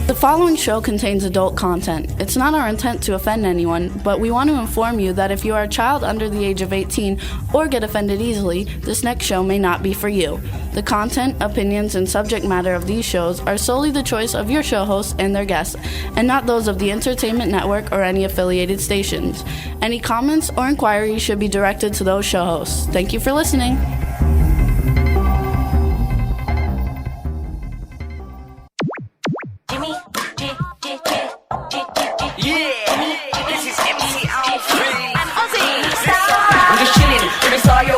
The following show contains adult content. It's not our intent to offend anyone, but we want to inform you that if you are a child under the age of 18 or get offended easily, this next show may not be for you. The content, opinions, and subject matter of these shows are solely the choice of your show hosts and their guests, and not those of the Entertainment Network or any affiliated stations. Any comments or inquiries should be directed to those show hosts. Thank you for listening.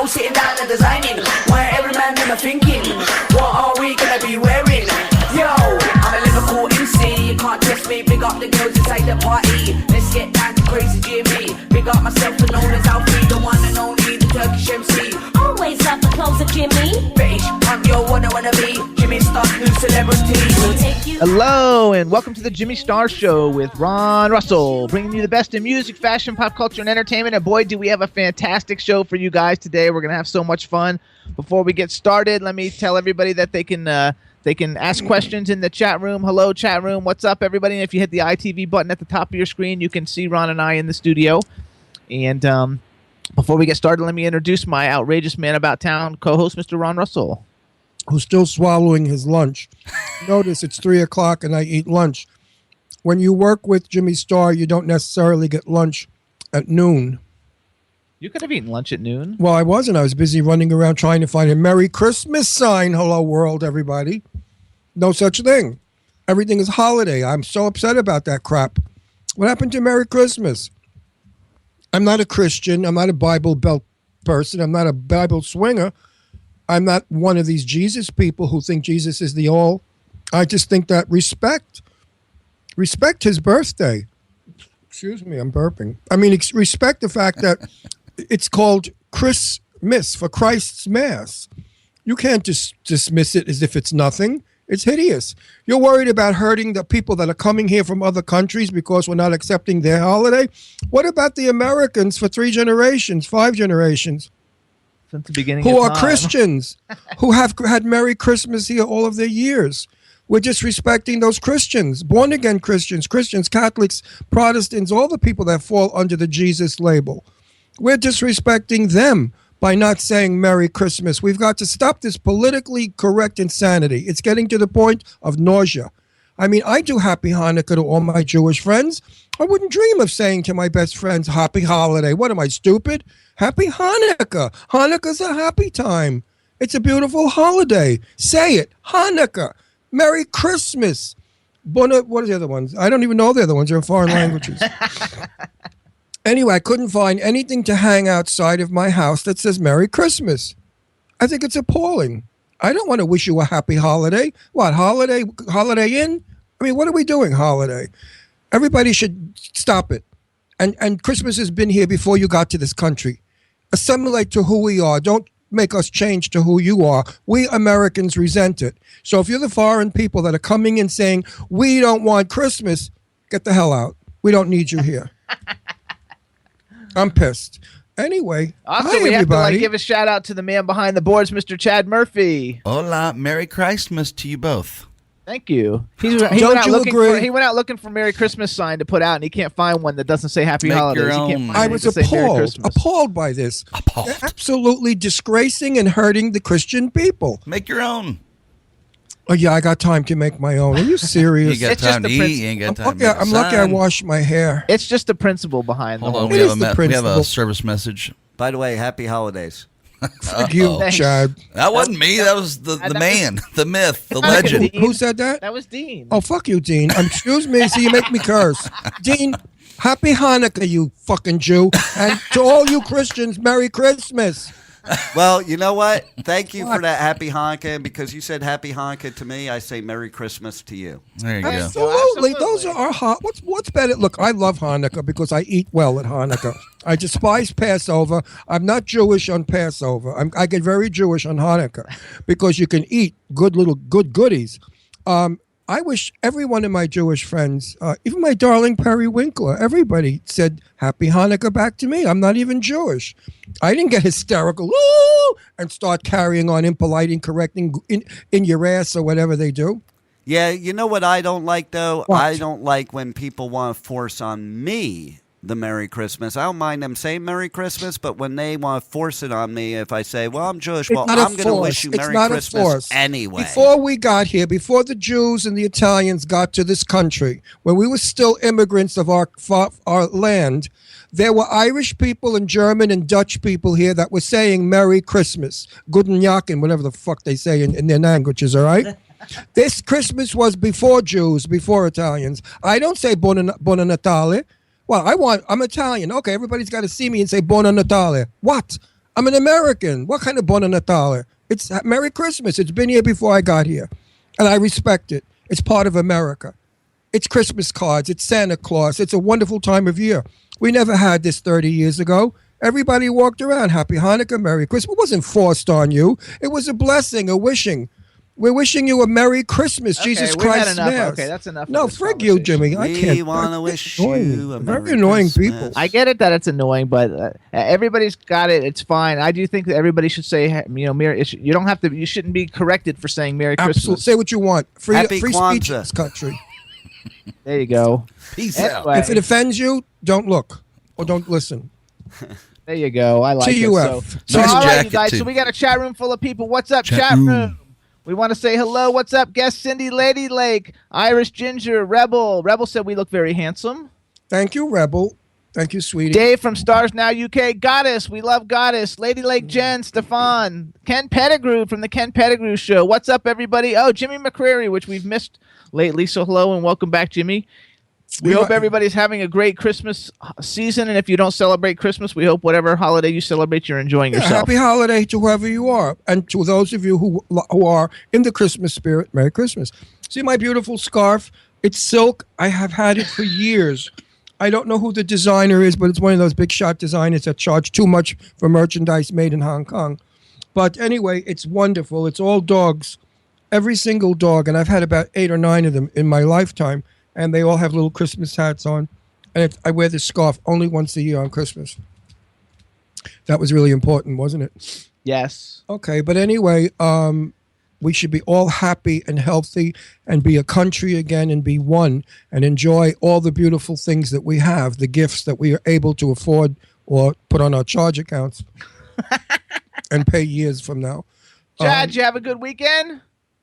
Sitting down and designing, why every man them are thinking, what are we gonna be wearing? Yo, I'm a Liverpool MC, you can't test me. Big up the girls inside the party, let's get down to crazy Jimmy. Big up myself and known as Alfie, the one and only, the Turkish MC. Always love the clothes of Jimmy. British, I'm your one I wanna be, Jimmy Star, new celebrity. Hello and welcome to the Jimmy Star Show with Ron Russell, bringing you the best in music, fashion, pop culture, and entertainment. And boy, do we have a fantastic show for you guys today. We're going to have so much fun. Before we get started, let me tell everybody that they can ask questions in the chat room. Hello, chat room. What's up, everybody? And if you hit the ITV button at the top of your screen, you can see Ron and I in the studio. And before we get started, let me introduce my outrageous man about town co-host, Mr. Ron Russell. Who's still swallowing his lunch. Notice it's 3 o'clock and I eat lunch. When you work with Jimmy Star, you don't necessarily get lunch at noon. You could have eaten lunch at noon. Well, I wasn't. I was busy running around trying to find a Merry Christmas sign. Hello, world, everybody. No such thing. Everything is holiday. I'm so upset about that crap. What happened to Merry Christmas? I'm not a Christian. I'm not a Bible Belt person. I'm not a Bible swinger. I'm not one of these Jesus people who think Jesus is the all. I just think that respect his birthday. Excuse me, I'm burping. I mean, respect the fact that it's called Christmas, for Christ's Mass. You can't just dismiss it as if it's nothing. It's hideous. You're worried about hurting the people that are coming here from other countries because we're not accepting their holiday. What about the Americans for 3 generations, 5 generations? Since the beginning who of are time. Christians, who have had Merry Christmas here all of their years. We're disrespecting those Christians, born-again Christians, Catholics, Protestants, all the people that fall under the Jesus label. We're disrespecting them by not saying Merry Christmas. We've got to stop this politically correct insanity. It's getting to the point of nausea. I mean, I do Happy Hanukkah to all my Jewish friends. I wouldn't dream of saying to my best friends, Happy Holiday. What am I, stupid? Happy Hanukkah. Hanukkah's a happy time. It's a beautiful holiday. Say it. Hanukkah. Merry Christmas. What are the other ones? I don't even know the other ones. They're in foreign languages. Anyway, I couldn't find anything to hang outside of my house that says Merry Christmas. I think it's appalling. I don't want to wish you a happy holiday. What, Holiday Inn? I mean, what are we doing, holiday? Everybody should stop it. And Christmas has been here before you got to this country. Assimilate to who we are. Don't make us change to who you are. We Americans resent it. So if you're the foreign people that are coming in saying, we don't want Christmas, get the hell out. We don't need you here. I'm pissed. Anyway, Also, hi, we everybody. have to give a shout out to the man behind the boards, Mr. Chad Murphy. Hola, Merry Christmas to you both. Thank you. He Don't went agree? out looking for Merry Christmas sign to put out, and he can't find one that doesn't say Happy Make Holidays. your He can't own. find I one was that say Merry Christmas. appalled by this. Appalled. Absolutely disgracing and hurting the Christian people. Make your own. Oh, yeah, I got time to make my own. Are you serious? You got It's just time to the eat. You ain't got time to make a I'm lucky I sign. washed my hair. It's just the principle behind the Hold whole on, It we is have, the we have principle. a service message. By the way, happy holidays. Fuck you, Thanks. Chad. That wasn't me. That was the That man, the myth, the That was legend. Dean. Who said that? That was Dean. Oh, fuck you, Dean. Excuse me, so you make me curse. Dean, happy Hanukkah, you fucking Jew. And to all you Christians, Merry Christmas. Well, you know what? Thank you What? for that happy Hanukkah. Because you said happy Hanukkah to me, I say Merry Christmas to you. There you go. Absolutely. Those are our hot. What's better? Look, I love Hanukkah because I eat well at Hanukkah. I despise Passover. I'm not Jewish on Passover. I get very Jewish on Hanukkah because you can eat good goodies. I wish every one of my Jewish friends, even my darling Perry Winkler, everybody said Happy Hanukkah back to me. I'm not even Jewish. I didn't get hysterical and start carrying on impolite, incorrecting in your ass or whatever they do. Yeah, you know what I don't like, though? What? I don't like when people want to force on me the Merry Christmas. I don't mind them saying Merry Christmas, but when they want to force it on me, if I say, well, I'm Jewish, well, I'm going to wish you Merry Christmas anyway. Before we got here, before the Jews and the Italians got to this country, when we were still immigrants of our land, there were Irish people and German and Dutch people here that were saying Merry Christmas, Guten Jahren, whatever the fuck they say in their languages, all right? This Christmas was before Jews, before Italians. I don't say Buon Natale. Well, I'm Italian. Okay, everybody's got to see me and say Buon Natale. What? I'm an American. What kind of Buon Natale? It's Merry Christmas. It's been here before I got here. And I respect it. It's part of America. It's Christmas cards. It's Santa Claus. It's a wonderful time of year. We never had this 30 years ago. Everybody walked around. Happy Hanukkah, Merry Christmas. It wasn't forced on you. It was a blessing, a wishing. We're wishing you a Merry Christmas, Okay, Jesus we've had Christ. enough. Okay, that's enough. No, of this frig you, conversation. Jimmy. I can't. We want to wish annoying you a Very Merry annoying Christmas. people. I get it that it's annoying, but everybody's got it. It's fine. I do think that everybody should say, Merry. You don't have to. You shouldn't be corrected for saying Merry Absolutely. Christmas. Say what you want. Free Happy speech in Kwanzaa. this country. There you go. Peace Anyway. out. If it offends you, don't look or don't listen. There you go. I like TUF. it. So Nice all right, jacket, you guys. too. So we got a chat room full of people. What's up, Chat chat room? room. We want to say hello. What's up, guest Cindy Lady Lake, Irish Ginger, Rebel. Rebel said we look very handsome. Thank you, Rebel. Thank you, sweetie. Dave from Stars Now UK. Goddess. We love Goddess. Lady Lake Jen, Stefan. Ken Pettigrew from the Ken Pettigrew Show. What's up, everybody? Oh, Jimmy McCreary, which we've missed lately. So hello and welcome back, Jimmy. We hope everybody's having a great Christmas season. And if you don't celebrate Christmas, we hope whatever holiday you celebrate, you're enjoying yourself. Happy holiday to whoever you are. And to those of you who are in the Christmas spirit, Merry Christmas. See my beautiful scarf? It's silk. I have had it for years. I don't know who the designer is, but it's one of those big shot designers that charge too much for merchandise made in Hong Kong. But anyway, it's wonderful. It's all dogs. Every single dog. And I've had about 8 or 9 of them in my lifetime. And they all have little Christmas hats on. And I wear this scarf only once a year on Christmas. That was really important, wasn't it? Yes. Okay, but anyway, we should be all happy and healthy and be a country again and be one and enjoy all the beautiful things that we have, the gifts that we are able to afford or put on our charge accounts and pay years from now. Chad, did you have a good weekend?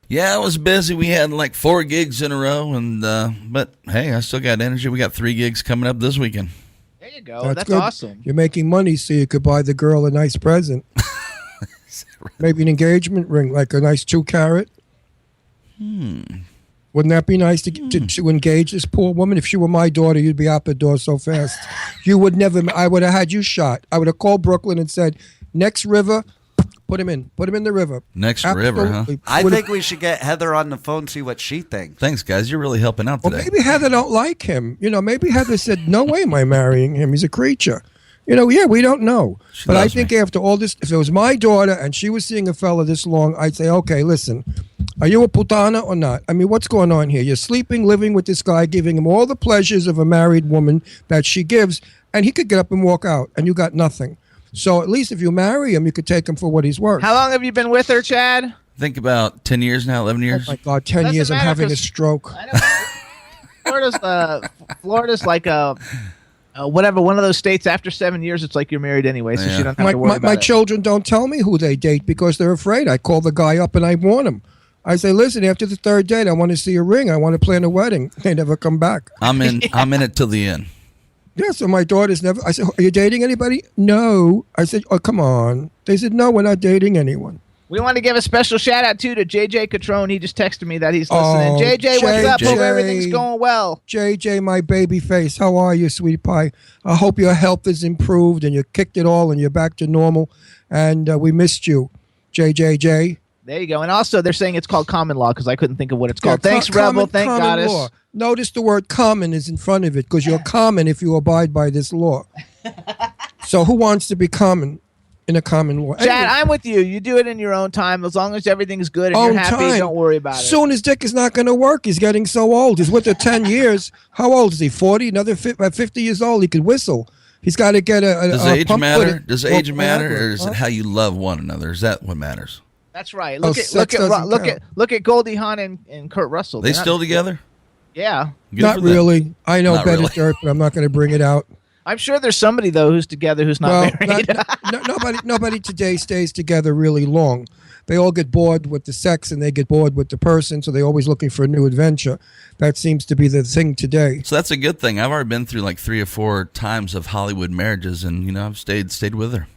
Yeah, I was busy. We had like 4 gigs in a row, and but hey, I still got energy. We got 3 gigs coming up this weekend. There you go. That's good. awesome. You're making money so you could buy the girl a nice present. Maybe an engagement ring, like a nice 2-carat. Wouldn't that be nice to engage this poor woman? If she were my daughter, you'd be out the door so fast. You would never. I would have had you shot. I would have called Brooklyn and said, next river, put him in the river. Next river, huh? I think we should get Heather on the phone, see what she thinks. Thanks, guys. You're really helping out Well, today. maybe Heather don't like him. Maybe Heather said, no way am I marrying him. He's a creature. We don't know. She But I loves think me. after all this, if it was my daughter and she was seeing a fella this long, I'd say, okay, listen, are you a putana or not? I mean, what's going on here? You're sleeping, living with this guy, giving him all the pleasures of a married woman that she gives, and he could get up and walk out, and you got nothing. So at least if you marry him, you could take him for what he's worth. How long have you been with her, Chad? Think about 10 years now, 11 Oh years. my God, 10 Doesn't years, I'm matter having a 'cause- stroke. Florida's like a whatever, one of those states after 7 years, it's like you're married anyway, so Yeah. you don't have to worry about My it. children don't tell me who they date because they're afraid. I call the guy up and I warn him. I say, listen, after the 3rd date, I want to see a ring. I want to plan a wedding. They never come back. I'm in it till the end. Yeah, so my daughter's never. I said, are you dating anybody? No. I said, oh, come on. They said, no, we're not dating anyone. We want to give a special shout out to JJ Catrone. He just texted me that he's listening. Oh, JJ, what's up? Hope JJ. everything's going well. JJ, my baby face, how are you, sweetie pie? I hope your health is improved and you kicked it all and you're back to normal. And we missed you, JJJ. There you go. And also, they're saying it's called common law because I couldn't think of what it's called. Yeah, Thanks, Rebel. Thank common Goddess. law. Notice the word common is in front of it because you're common if you abide by this law. So who wants to be common in a common law? Chad, Anyway, I'm with you. You do it in your own time. As long as everything's good and own you're happy, time. don't worry about it. Soon his dick is not going to work. He's getting so old. He's with her 10 years. How old is he? 40? Another 50 years old. He could whistle. He's got to get a Does a age pump matter? with it. Does Or age matter, Viagra, or is huh? it how you love one another? Is that what matters? That's right. Oh, Look sex doesn't count. look at Goldie Hawn and Kurt Russell. They still together? Yeah. Good Not for them. really. I know Not better really. dirt, but I'm not going to bring it out. I'm sure there's somebody though who's together who's not married. Nobody today stays together really long. They all get bored with the sex and they get bored with the person, so they're always looking for a new adventure. That seems to be the thing today. So that's a good thing. I've already been through like 3 or 4 times of Hollywood marriages, and I've stayed with her.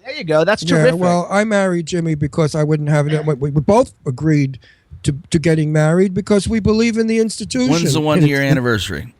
There you go. That's terrific. Yeah, well, I married Jimmy because I wouldn't have it. We both agreed to getting married because we believe in the institution. When's the 1-year anniversary?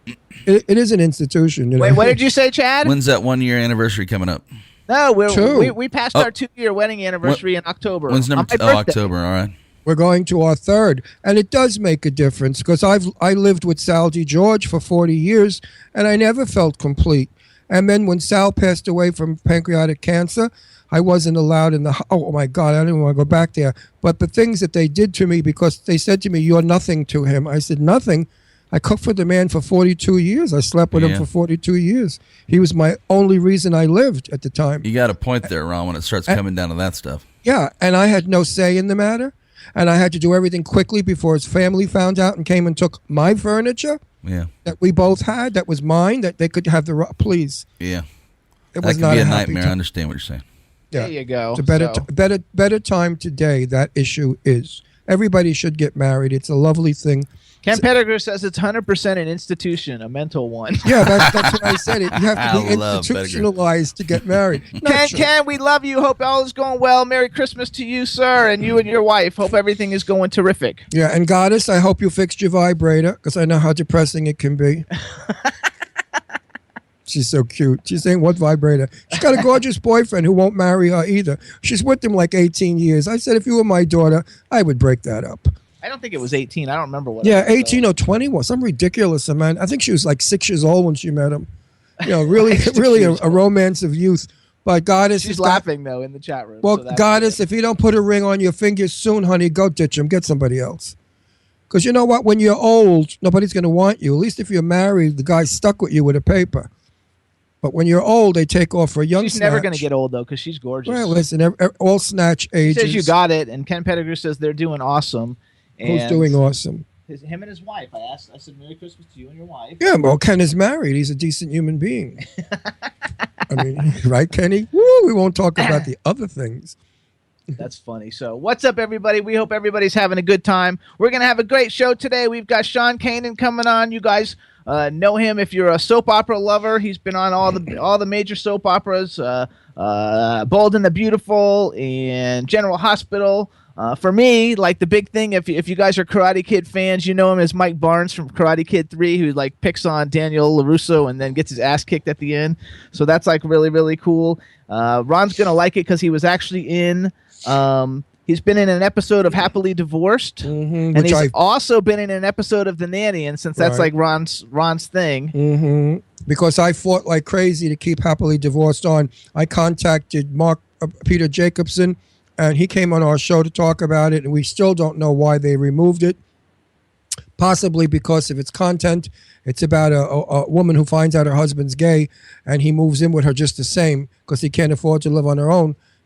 It is an institution. Wait, what did you say, Chad? When's that 1-year anniversary coming up? No, Two. we passed our 2-year wedding anniversary in October. When's number? October. All right. We're going to our 3rd, and it does make a difference because I lived with Sal D. George for 40 years, and I never felt complete. And then when Sal passed away from pancreatic cancer, I wasn't allowed in the. Oh my God, I didn't want to go back there. But the things that they did to me, because they said to me, "You're nothing to him." I said, "Nothing." I cooked for the man for 42 years. I slept with him for 42 years. He was my only reason I lived at the time. You got a point there, Ron, when it starts coming down to that stuff. Yeah, and I had no say in the matter, and I had to do everything quickly before his family found out and came and took my furniture that we both had, that was mine, that they could have the please. Yeah. It that was could not be a happy nightmare. time. I understand what you're saying. Yeah. There you go. It's a better time today. That issue is. Everybody should get married. It's a lovely thing. Ken Pettigrew says it's 100% an institution, a mental one. Yeah, that's what I said. You have to be I love institutionalized to get married. Ken, we love you. Hope all is going well. Merry Christmas to you, sir, and you and your wife. Hope everything is going terrific. Yeah, and Goddess, I hope you fixed your vibrator because I know how depressing it can be. She's so cute. She's saying, what vibrator? She's got a gorgeous boyfriend who won't marry her either. She's with him like 18 years. I said, if you were my daughter, I would break that up. I don't think it was 18. I don't remember what. Yeah, it was, 18 or 21. Some ridiculous amount. I think she was like 6 years old when she met him. Really a romance of youth. But Goddess, she's laughing though in the chat room. Well, so Goddess, if you don't put a ring on your finger soon, honey, go ditch him. Get somebody else. Because you know what? When you're old, nobody's going to want you. At least if you're married, the guy's stuck with you with a paper. But when you're old, they take off for a young She's snatch. never going to get old, though, because she's gorgeous. Well, listen, all snatch ages. She says you got it, and Ken Pettigrew says they're doing awesome. Who's doing awesome? Him and his wife. I said, Merry Christmas to you and your wife. Yeah, well, Ken is married. He's a decent human being. I mean, right, Kenny? Woo, we won't talk about the other things. That's funny. So what's up, everybody? We hope everybody's having a good time. We're going to have a great show today. We've got Sean Kanan coming on. You guys know him if you're a soap opera lover. He's been on all the major soap operas, Bold and the Beautiful and General Hospital. For me, like the big thing, if you guys are Karate Kid fans, you know him as Mike Barnes from Karate Kid 3, who like picks on Daniel LaRusso and then gets his ass kicked at the end. So that's like really, really cool. Ron's going to like it because he was actually in... he's been in an episode of Happily Divorced, and he's also been in an episode of The Nanny, and since that's like Ron's thing. Because I fought like crazy to keep Happily Divorced on, I contacted Peter Jacobson, and he came on our show to talk about it, and we still don't know why they removed it. Possibly because of its content. It's about a woman who finds out her husband's gay, and he moves in with her just the same because he can't afford to live on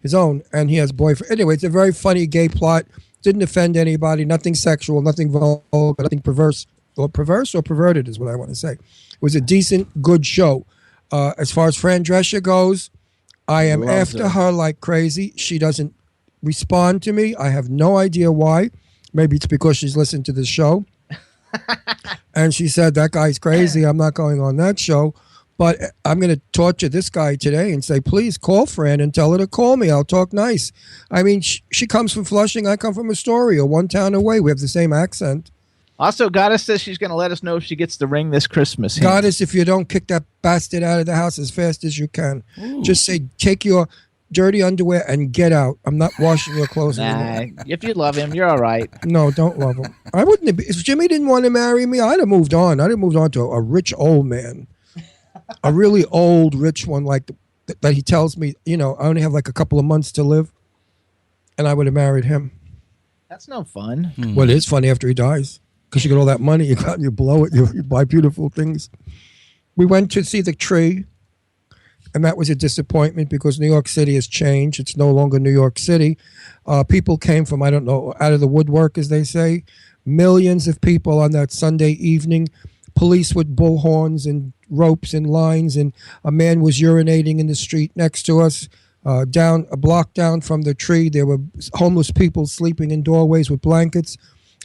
his own, and he has a boyfriend. Anyway, it's a very funny gay plot. Didn't offend anybody, nothing sexual, nothing vulgar, nothing perverse or perverted is what I want to say. It was a decent, good show. As far as Fran Drescher goes, I am after her like crazy. She doesn't respond to me. I have no idea why. Maybe it's because she's listened to this show. And she said, that guy's crazy. I'm not going on that show. But I'm going to torture this guy today and say, please call Fran and tell her to call me. I'll talk nice. I mean, she comes from Flushing. I come from Astoria, one town away. We have the same accent. Also, Goddess says she's going to let us know if she gets the ring this Christmas. Goddess, if you don't kick that bastard out of the house as fast as you can, just say, take your dirty underwear and get out. I'm not washing your clothes anymore. If you love him, you're all right. No, don't love him. I wouldn't have, if Jimmy didn't want to marry me, I'd have moved on. I'd have moved on to a rich old man. A really old, rich one, like that he tells me, I only have like a couple of months to live, and I would have married him. That's no fun. Well, it is funny after he dies, because you get all that money, you blow it, you buy beautiful things. We went to see the tree, and that was a disappointment because New York City has changed. It's no longer New York City. People came from, I don't know, out of the woodwork, as they say. Millions of people on that Sunday evening. Police with bullhorns and ropes and lines, and a man was urinating in the street next to us. Down a block down from the tree, there were homeless people sleeping in doorways with blankets.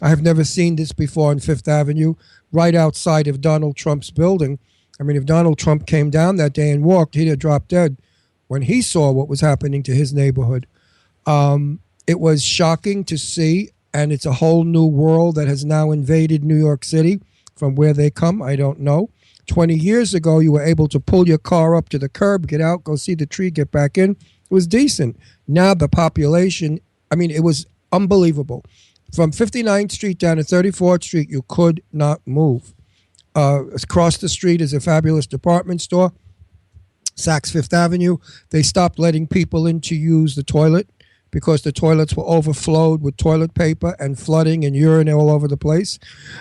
I have never seen this before on Fifth Avenue, right outside of Donald Trump's building. I mean, if Donald Trump came down that day and walked, he'd have dropped dead when he saw what was happening to his neighborhood. It was shocking to see, and it's a whole new world that has now invaded New York City. From where they come, I don't know. 20 years ago, you were able to pull your car up to the curb, get out, go see the tree, get back in. It was decent. Now the population, I mean, it was unbelievable. From 59th Street down to 34th Street, you could not move. Across the street is a fabulous department store, Saks Fifth Avenue. They stopped letting people in to use the toilet because the toilets were overflowed with toilet paper and flooding and urine all over the place.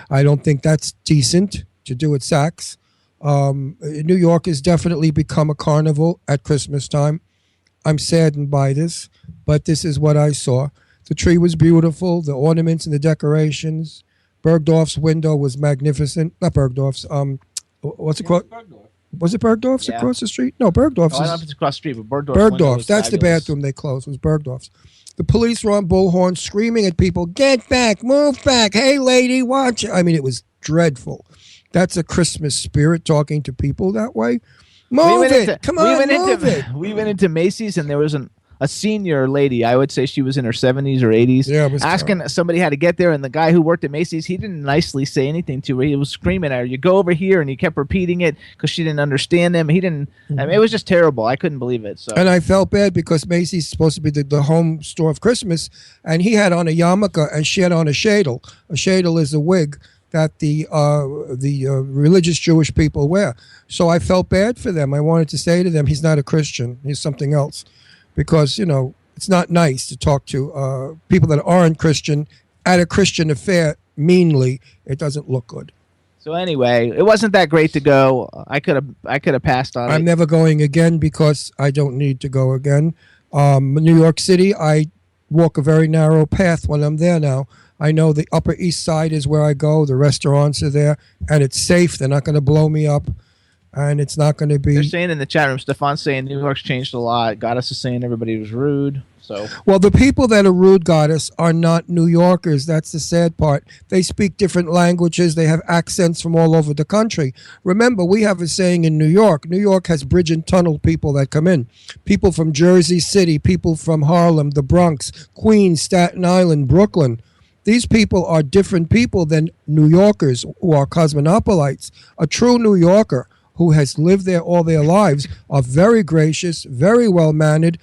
I don't think that's decent to do at Saks. New York has definitely become a carnival at Christmas time. I'm saddened by this, but this is what I saw. The tree was beautiful, the ornaments and the decorations. Bergdorf's window was magnificent. Not Bergdorf's. What's it called? Was it Bergdorf's across the street? No, Bergdorf's. I don't know if it's across the street, but Bergdorf's. Bergdorf's. That's the bathroom they closed. Was Bergdorf's. The police were on bullhorns screaming at people, "Get back, move back, hey lady, watch." I mean, it was dreadful. That's a Christmas spirit, talking to people that way. Move it. Come on, move it. We went into Macy's and there was a senior lady, I would say she was in her 70s or 80s, asking somebody how to get there, and the guy who worked at Macy's, he didn't nicely say anything to her. He was screaming at her, "You go over here," and he kept repeating it because she didn't understand him. He didn't. I mean, it was just terrible. I couldn't believe it. So. And I felt bad because Macy's is supposed to be the home store of Christmas, and he had on a yarmulke and she had on a shadel. A shadel is a wig that the religious Jewish people wear. So I felt bad for them. I wanted to say to them, he's not a Christian. He's something else. Because, you know, it's not nice to talk to people that aren't Christian at a Christian affair meanly. It doesn't look good. So anyway, it wasn't that great to go. I could have passed on it. I'm never going again because I don't need to go again. New York City, I walk a very narrow path when I'm there now. I know the Upper East Side is where I go. The restaurants are there, and it's safe. They're not going to blow me up. And it's not going to be. They're saying in the chat room, Stefan's saying New York's changed a lot. Goddess is saying everybody was rude. So, well, the people that are rude, Goddess, are not New Yorkers. That's the sad part. They speak different languages. They have accents from all over the country. Remember, we have a saying in New York. New York has bridge and tunnel people that come in. People from Jersey City, people from Harlem, the Bronx, Queens, Staten Island, Brooklyn. These people are different people than New Yorkers who are cosmopolites. A true New Yorker who has lived there all their lives are very gracious, very well-mannered,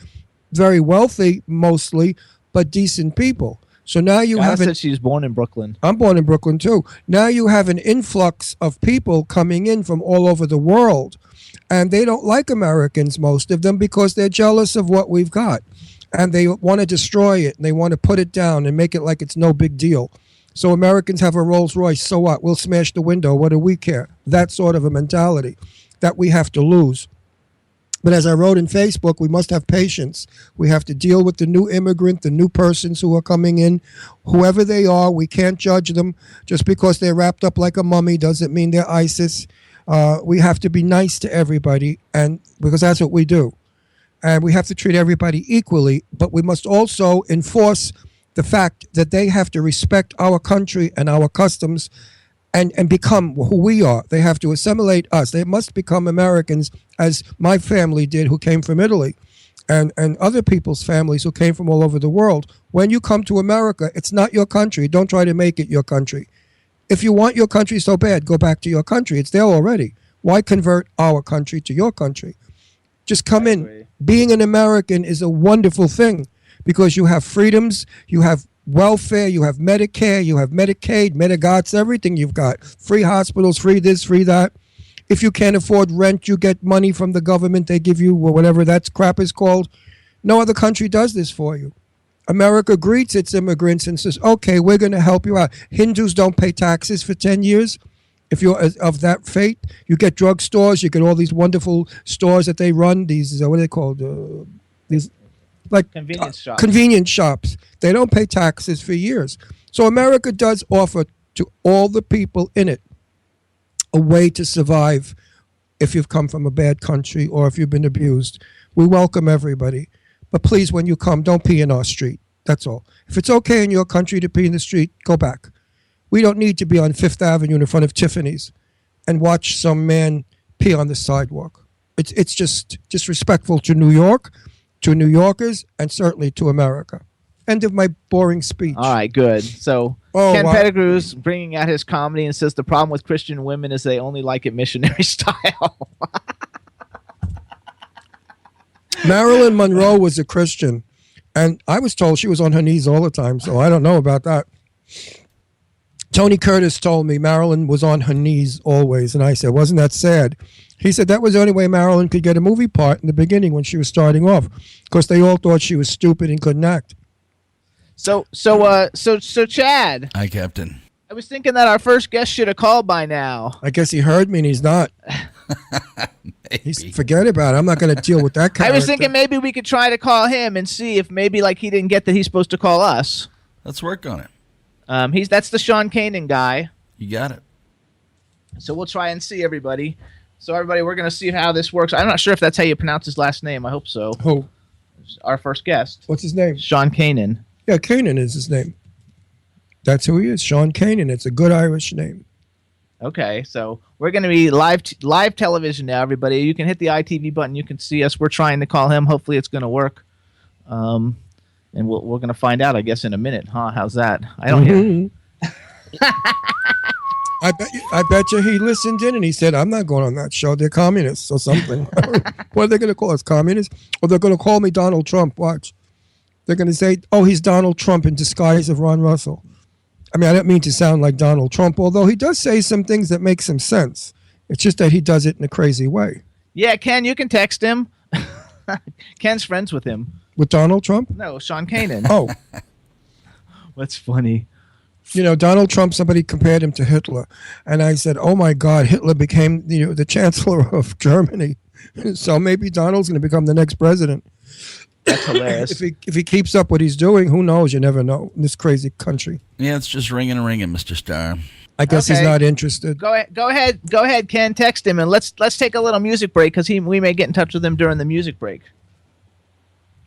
very wealthy mostly, but decent people. So now you have... said she's born in Brooklyn. I'm born in Brooklyn too. Now you have an influx of people coming in from all over the world, and they don't like Americans, most of them, because they're jealous of what we've got. And they want to destroy it, and they want to put it down and make it like it's no big deal. So Americans have a Rolls Royce, so what? We'll smash the window. What do we care? That sort of a mentality that we have to lose. But as I wrote in Facebook, we must have patience. We have to deal with the new immigrant, the new persons who are coming in, whoever they are. We can't judge them. Just because they're wrapped up like a mummy doesn't mean they're ISIS. We have to be nice to everybody, and because that's what we do. And we have to treat everybody equally, but we must also enforce the fact that they have to respect our country and our customs and become who we are. They have to assimilate us. They must become Americans, as my family did, who came from Italy, and other people's families who came from all over the world. When you come to America, it's not your country. Don't try to make it your country. If you want your country so bad, go back to your country. It's there already. Why convert our country to your country? Just come in. Being an American is a wonderful thing, because you have freedoms, you have welfare, you have Medicare, you have Medicaid, Medigots, everything you've got. Free hospitals, free this, free that. If you can't afford rent, you get money from the government. They give you whatever that crap is called. No other country does this for you. America greets its immigrants and says, okay, we're going to help you out. Hindus don't pay taxes for 10 years. If you're of that fate, you get drugstores, you get all these wonderful stores that they run. These what are they called? These like convenience shops. They don't pay taxes for years. So America does offer to all the people in it a way to survive if you've come from a bad country or if you've been abused. We welcome everybody. But please, when you come, don't pee in our street. That's all. If it's okay in your country to pee in the street, go back. We don't need to be on Fifth Avenue in front of Tiffany's and watch some man pee on the sidewalk. It's just disrespectful to New York, to New Yorkers, and certainly to America. End of my boring speech. All right, good. So Ken Pettigrew's bringing out his comedy and says the problem with Christian women is they only like it missionary style. Marilyn Monroe was a Christian, and I was told she was on her knees all the time, so I don't know about that. Tony Curtis told me Marilyn was on her knees always, and I said, wasn't that sad? He said that was the only way Marilyn could get a movie part in the beginning when she was starting off, because they all thought she was stupid and couldn't act. So Chad. Hi, Captain. I was thinking that our first guest should have called by now. I guess he heard me and he's not. Forget about it. I'm not going to deal with that character. I was thinking maybe we could try to call him and see if maybe like he didn't get that he's supposed to call us. Let's work on it. That's the Sean Kanan guy. You got it. So we'll try and see everybody. So everybody, we're going to see how this works. I'm not sure if that's how you pronounce his last name. I hope so. Who? Our first guest. What's his name? Sean Kanan. Yeah, Kanan is his name. That's who he is, Sean Kanan. It's a good Irish name. Okay, so we're going to be live television now, everybody. You can hit the ITV button. You can see us. We're trying to call him. Hopefully it's going to work. And we're going to find out, I guess, in a minute. Huh? How's that? I don't hear. I bet you he listened in and he said, I'm not going on that show. They're communists or something. What are they going to call us, communists? Or they're going to call me Donald Trump. Watch. They're going to say, oh, he's Donald Trump in disguise of Ron Russell. I mean, I don't mean to sound like Donald Trump, although he does say some things that make some sense. It's just that he does it in a crazy way. Yeah, Ken, you can text him. Ken's friends with him. With Donald Trump? No, Sean Kanan. Oh. That's funny. You know, Donald Trump, somebody compared him to Hitler. And I said, oh, my God, Hitler became the chancellor of Germany. So maybe Donald's going to become the next president. That's hilarious. If he keeps up what he's doing, who knows? You never know in this crazy country. Yeah, it's just ringing, Mr. Starr. I guess he's not interested. Go ahead, Ken. Text him and let's take a little music break because we may get in touch with him during the music break.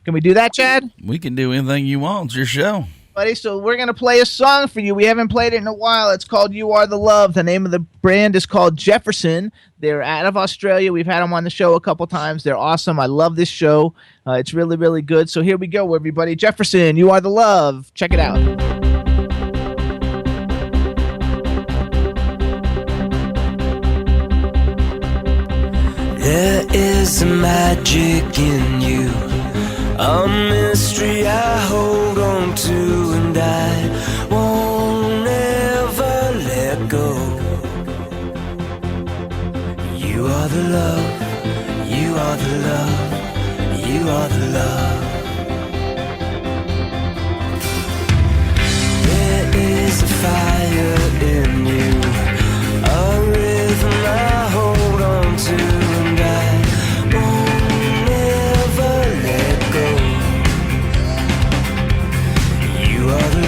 Can we do that, Chad? We can do anything you want. It's your show. Buddy, so we're going to play a song for you. We haven't played it in a while. It's called You Are the Love. The name of the brand is called Jefferson. They're out of Australia. We've had them on the show a couple times. They're awesome. I love this show. It's really, really good. So here we go, everybody. Jefferson, You Are the Love. Check it out. There is a magic in you, a mystery I hold on to, and I won't ever let go. You are the love, you are the love, you are the love. There is a fire in you, a rhythm I hold on to. You are the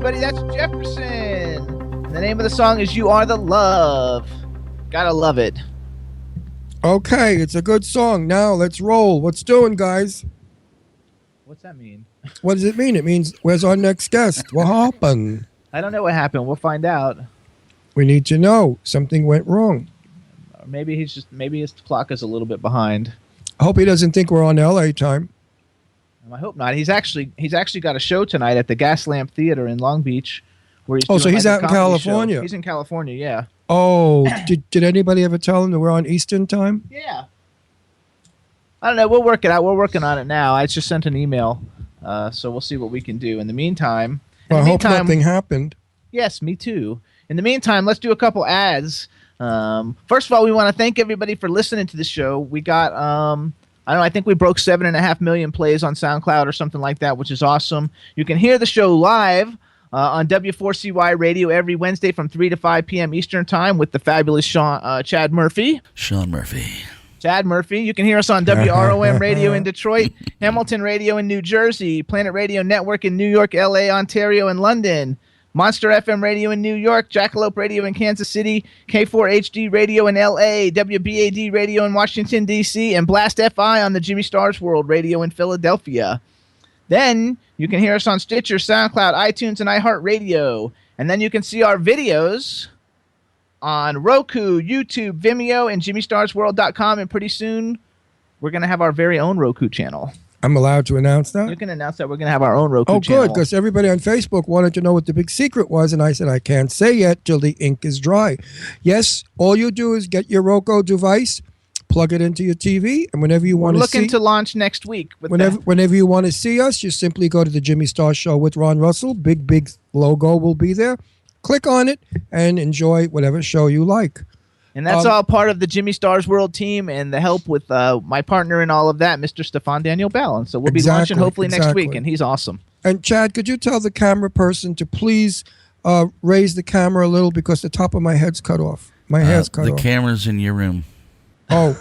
everybody. That's Jefferson. And the name of the song is You Are the Love. Gotta love it. Okay, it's a good song. Now let's roll. What's doing, guys? What's that mean? What does it mean? It means, where's our next guest? What happened? I don't know what happened. We'll find out. We need to know. Something went wrong. Or maybe his clock is a little bit behind. I hope he doesn't think we're on LA time. I hope not. He's actually got a show tonight at the Gaslamp Theater in Long Beach. Where he's so he's out in California. Show. He's in California, yeah. Oh, did anybody ever tell him that we're on Eastern time? Yeah. I don't know. We'll work it out. We're working on it now. I just sent an email, so we'll see what we can do. In the meantime... I hope nothing happened. Yes, me too. In the meantime, let's do a couple ads. First of all, we want to thank everybody for listening to the show. We got, I think we broke 7.5 million plays on SoundCloud or something like that, which is awesome. You can hear the show live on W4CY Radio every Wednesday from 3 to 5 p.m. Eastern Time with the fabulous Chad Murphy. Sean Murphy. Chad Murphy. You can hear us on WROM Radio in Detroit, Hamilton Radio in New Jersey, Planet Radio Network in New York, LA, Ontario, and London, Monster FM Radio in New York, Jackalope Radio in Kansas City, K4HD Radio in LA, WBAD Radio in Washington, D.C., and Blast FI on the Jimmy Stars World Radio in Philadelphia. Then you can hear us on Stitcher, SoundCloud, iTunes, and iHeartRadio. And then you can see our videos on Roku, YouTube, Vimeo, and JimmyStarsWorld.com. And pretty soon, we're going to have our very own Roku channel. I'm allowed to announce that? You can announce that we're going to have our own Roku channel. Oh, good, because everybody on Facebook wanted to know what the big secret was, and I said, I can't say yet till the ink is dry. Yes, all you do is get your Roku device, plug it into your TV, and whenever you want to see... We're looking to launch next week. Whenever you want to see us, you simply go to the Jimmy Star Show with Ron Russell. Big logo will be there. Click on it and enjoy whatever show you like. And that's all part of the Jimmy Stars World team and the help with my partner in all of that, Mr. Stefan Daniel Bell. And so we'll be launching hopefully next week, and he's awesome. And Chad, could you tell the camera person to please raise the camera a little because the top of my head's cut off. My hair's cut off. The camera's in your room. Oh.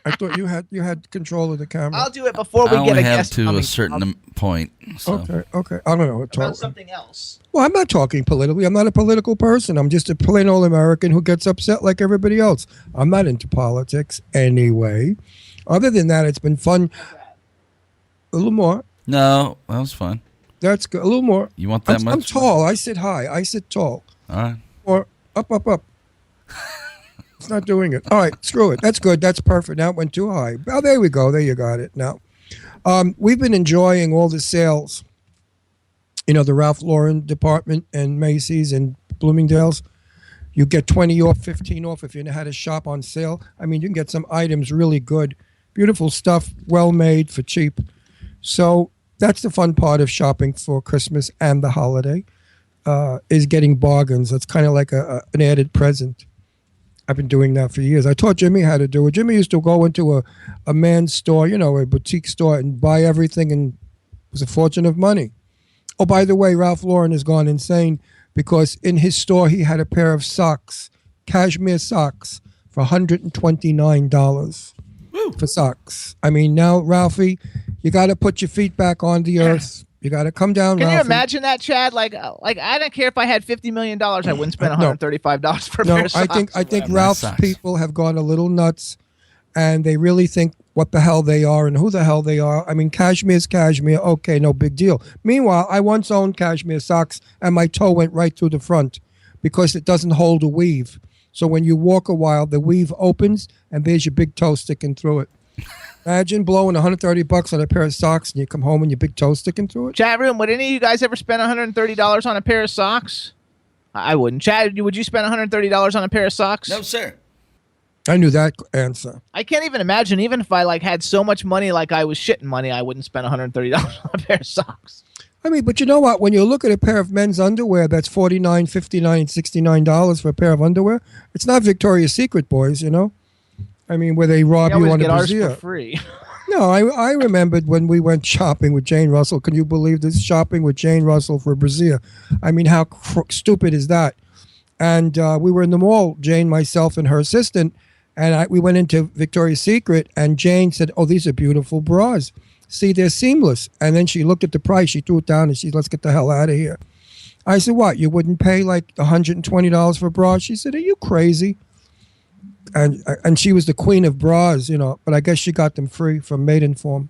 I thought you had control of the camera. I'll do it before we get a guest to a certain point. So. Okay. I don't know. About something else. Well, I'm not talking politically. I'm not a political person. I'm just a plain old American who gets upset like everybody else. I'm not into politics anyway. Other than that, it's been fun. A little more. No, that was fun. That's good. A little more. You want that much? I'm tall. I sit high. I sit tall. All right. Or up. It's not doing it. All right, screw it. That's good. That's perfect. Now it went too high. Oh, there we go. There you got it. Now, we've been enjoying all the sales. You know, the Ralph Lauren department and Macy's and Bloomingdale's. You get 20 off, 15 off if you know how to shop on sale. I mean, you can get some items really good. Beautiful stuff, well made for cheap. So that's the fun part of shopping for Christmas and the holiday, is getting bargains. It's kind of like an added present. I've been doing that for years. I taught Jimmy how to do it. Jimmy used to go into a man's store, you know, a boutique store, and buy everything, and it was a fortune of money. Oh, by the way, Ralph Lauren has gone insane because in his store he had a pair of socks, cashmere socks, for $129 for socks. I mean, now, Ralphie, you got to put your feet back on the earth. You got to come down, Can Ralphie. you imagine that, Chad? Like I don't care if I had $50 million, I wouldn't spend $135 for a pair of socks. I think Ralph's people have gone a little nuts, and they really think what the hell they are and who the hell they are. I mean, cashmere's cashmere. Okay, no big deal. Meanwhile, I once owned cashmere socks, and my toe went right through the front because it doesn't hold a weave. So when you walk a while, the weave opens, and there's your big toe sticking through it. Imagine blowing $130 on a pair of socks and you come home and your big toe sticking through it. Chat room, would any of you guys ever spend $130 on a pair of socks? I wouldn't. Chad, would you spend $130 on a pair of socks? No, sir. I knew that answer. I can't even imagine, even if I had so much money like I was shitting money, I wouldn't spend $130 on a pair of socks. I mean, but you know what? When you look at a pair of men's underwear that's $49, $59, and $69 for a pair of underwear, it's not Victoria's Secret, boys, you know? I mean, where they rob you on a brassiere. For free. No, I remembered when we went shopping with Jane Russell. Can you believe this? Shopping with Jane Russell for a brassiere. I mean, how stupid is that? And we were in the mall, Jane, myself, and her assistant, and we went into Victoria's Secret, and Jane said, oh, these are beautiful bras. See, they're seamless. And then she looked at the price, she threw it down, and she said, let's get the hell out of here. I said, what, you wouldn't pay like $120 for a bra? She said, are you crazy? And she was the queen of bras, you know, but I guess she got them free from Maidenform.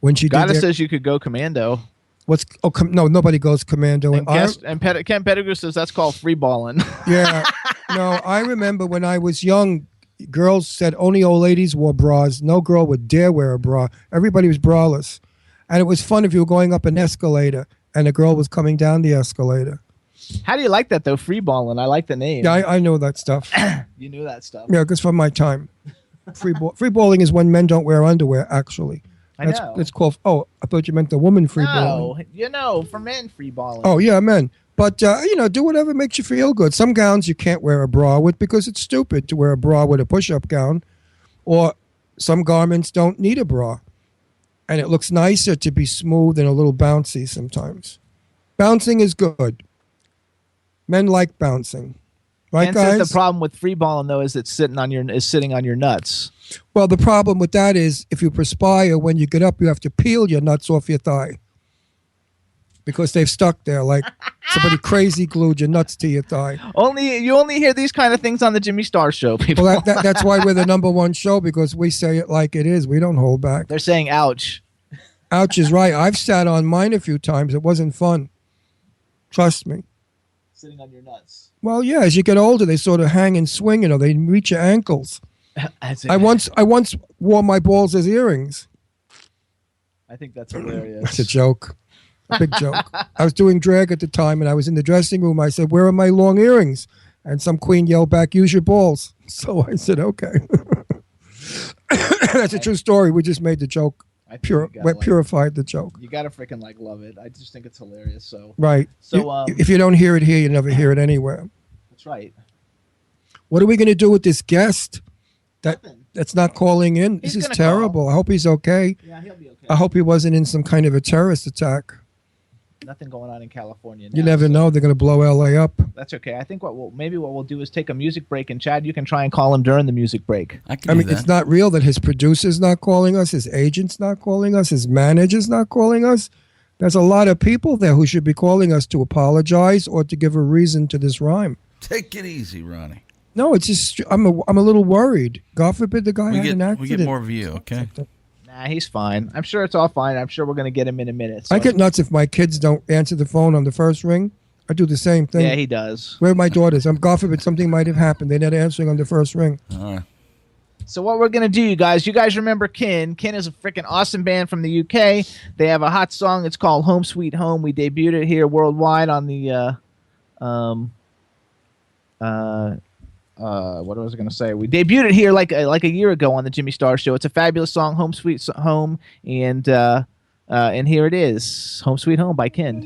When she Gotta says you could go commando. No, nobody goes commando. And Ken Pettigrew says that's called free balling. Yeah. No, I remember when I was young, girls said only old ladies wore bras. No girl would dare wear a bra. Everybody was braless. And it was fun if you were going up an escalator and a girl was coming down the escalator. How do you like that, though? Free balling. I like the name. Yeah, I know that stuff. You knew that stuff. Yeah, because from my time. Free balling is when men don't wear underwear, actually. I know. It's called, I thought you meant the woman free balling. No, for men free balling. Oh, yeah, men. But, do whatever makes you feel good. Some gowns you can't wear a bra with because it's stupid to wear a bra with a push-up gown. Or some garments don't need a bra. And it looks nicer to be smooth and a little bouncy sometimes. Bouncing is good. Men like bouncing. Right, guys? The problem with free balling, though, is it's sitting on your nuts. Well, the problem with that is if you perspire, when you get up, you have to peel your nuts off your thigh. Because they've stuck there like somebody crazy glued your nuts to your thigh. You only hear these kind of things on the Jimmy Star Show, people. Well, that's why we're the #1 show, because we say it like it is. We don't hold back. They're saying ouch. Ouch is right. I've sat on mine a few times. It wasn't fun. Trust me. Sitting on your nuts. Well, yeah, as you get older, they sort of hang and swing, they reach your ankles. I once wore my balls as earrings. I think that's hilarious. That's a joke. A big joke. I was doing drag at the time, and I was in the dressing room. I said, where are my long earrings? And some queen yelled back, use your balls. So I said, okay. That's a true story. We just made the joke. Purified the joke. You gotta freaking love it. I just think it's hilarious. So right. So if you don't hear it here, you never hear it anywhere. That's right. What are we gonna do with this guest that's not calling in? This is terrible. Call. I hope he's okay. Yeah, he'll be okay. I hope he wasn't in some kind of a terrorist attack. Nothing going on in California now. You never know. They're going to blow LA up. That's okay. I think what we'll do is take a music break, and Chad, you can try and call him during the music break. I mean, it's not real that his producer's not calling us, his agent's not calling us, his manager's not calling us. There's a lot of people there who should be calling us to apologize or to give a reason to this rhyme. Take it easy, Ronnie. No, it's just I'm a little worried. God forbid the guy had an accident. We get more of you, okay? Nah, he's fine. I'm sure it's all fine. I'm sure we're going to get him in a minute. So. I get nuts if my kids don't answer the phone on the first ring. I do the same thing. Yeah, he does. Where are my daughters? God forbid something might have happened. They're not answering on the first ring. All right. So what we're going to do, you guys remember Ken. Ken is a freaking awesome band from the UK. They have a hot song. It's called Home Sweet Home. We debuted it here worldwide on the what was I going to say? We debuted it here like a year ago on the Jimmy Star Show. It's a fabulous song, Home Sweet Home, and here it is, Home Sweet Home by Ken.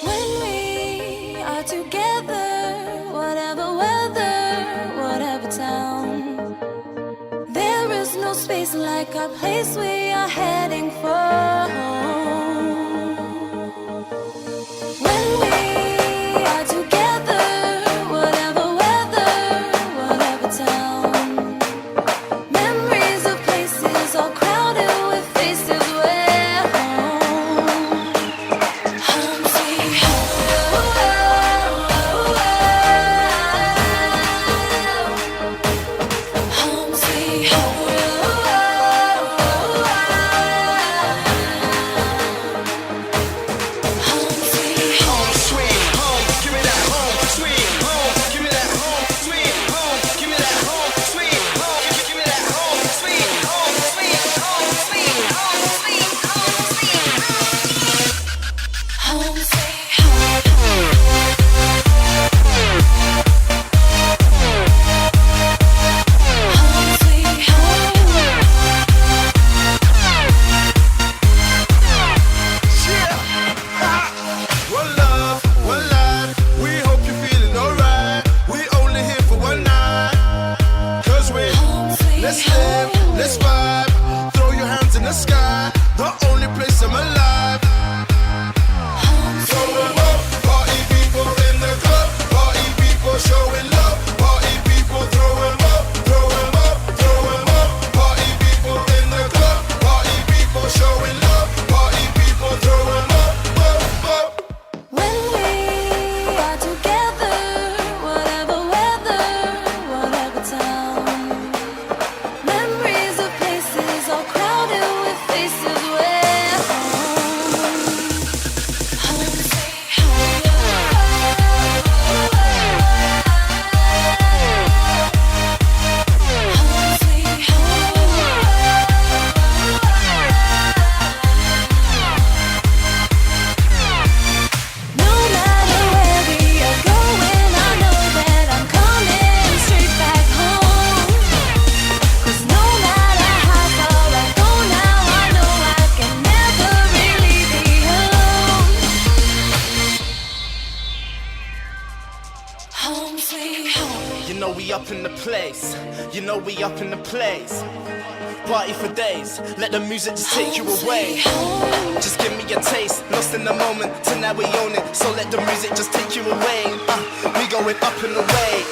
When we are together, whatever weather, whatever town, there is no space like our place we are heading for. When we are together, You know we up in the place. Party for days, let the music just take you away. Just give me a taste, lost in the moment, tonight we own it. So let the music just take you away. We going up and away.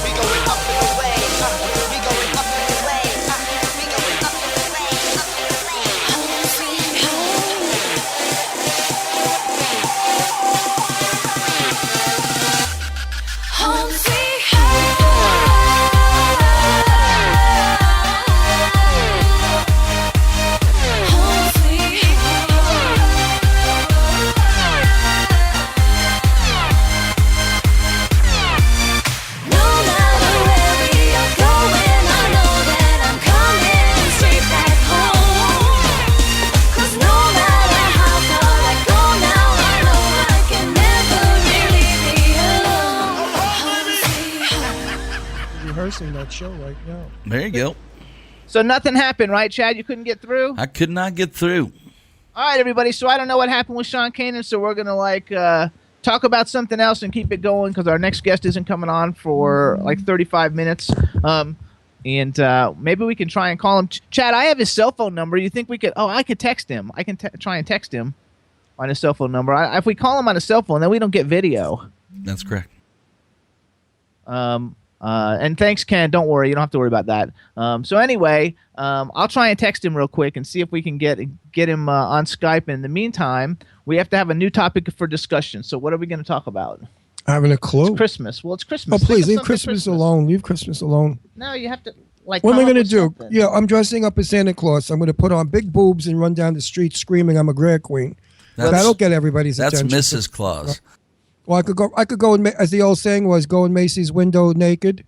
We going up and away. We going up and away. We going up and away. Home sweet home. Home sweet home. Rehearsing that show right now. There you go. So nothing happened, right, Chad? You couldn't get through? I could not get through. All right, everybody. So I don't know what happened with Sean Kanan, so we're going to talk about something else and keep it going because our next guest isn't coming on for like 35 minutes. And maybe we can try and call him. Chad, I have his cell phone number. You think we could? Oh, I could text him. I can try and text him on his cell phone number. If we call him on a cell phone, then we don't get video. That's correct. And thanks, Ken. Don't worry. You don't have to worry about that. So anyway, I'll try and text him real quick and see if we can get him on Skype. In the meantime, we have to have a new topic for discussion. So what are we going to talk about? I haven't a clue. It's Christmas. Well, it's Christmas. Oh, please, leave Christmas alone. Leave Christmas alone. No, you have to, like, what am I going to do? Yeah, I'm dressing up as Santa Claus. I'm going to put on big boobs and run down the street screaming I'm a drag queen. That'll get everybody's attention. That's Mrs. Claus. Well, I could go, as the old saying was, go in Macy's window naked.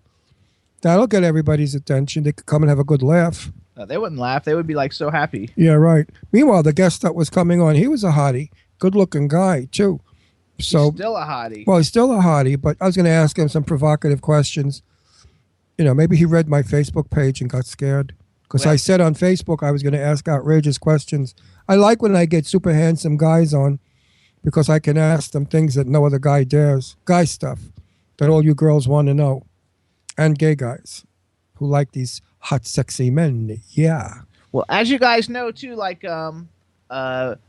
That'll get everybody's attention. They could come and have a good laugh. They wouldn't laugh. They would be like so happy. Yeah, right. Meanwhile, the guest that was coming on, he was a hottie. Good-looking guy, too. So, he's still a hottie. Well, he's still a hottie, but I was going to ask him some provocative questions. You know, maybe he read my Facebook page and got scared. Because I said on Facebook I was going to ask outrageous questions. I like when I get super handsome guys on because I can ask them things that no other guy dares. Guy stuff that all you girls want to know. And gay guys who like these hot, sexy men. Yeah. Well, as you guys know, too, like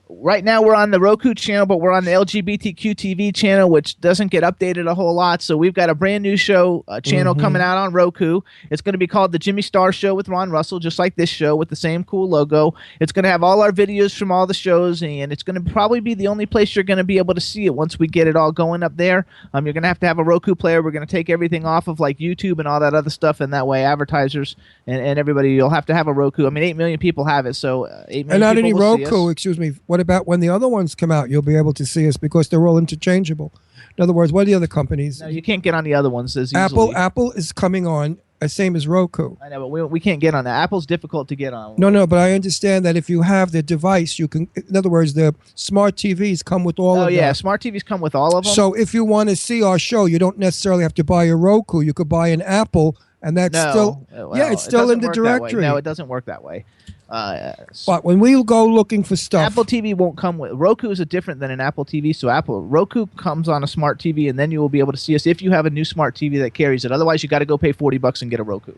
right now we're on the Roku channel, but we're on the LGBTQ TV channel, which doesn't get updated a whole lot. So we've got a brand new show channel coming out on Roku. It's going to be called The Jimmy Star Show with Ron Russell, just like this show with the same cool logo. It's going to have all our videos from all the shows, and it's going to probably be the only place you're going to be able to see it once we get it all going up there. You're going to have a Roku player. We're going to take everything off of like YouTube and all that other stuff, and that way advertisers and everybody, you'll have to have a Roku. I mean, 8 million people have it, so 8 million and not people any will see Roku, us. excuse me. What about when the other ones come out? You'll be able to see us because they're all interchangeable. In other words, what are the other companies? No, you can't get on the other ones as easily. Apple is coming on, same as Roku. I know, but we can't get on that. Apple's difficult to get on. No, but I understand that if you have the device, you can. In other words, the smart TVs come with all of them. Oh yeah, smart TVs come with all of them. So if you want to see our show, you don't necessarily have to buy a Roku. You could buy an Apple, and that's still it's still in the directory. No, it doesn't work that way. But when we go looking for stuff, Apple TV won't come with Roku. Is different than an Apple TV. So Roku comes on a smart TV, and then you will be able to see us if you have a new smart TV that carries it. Otherwise, you got to go pay $40 and get a Roku.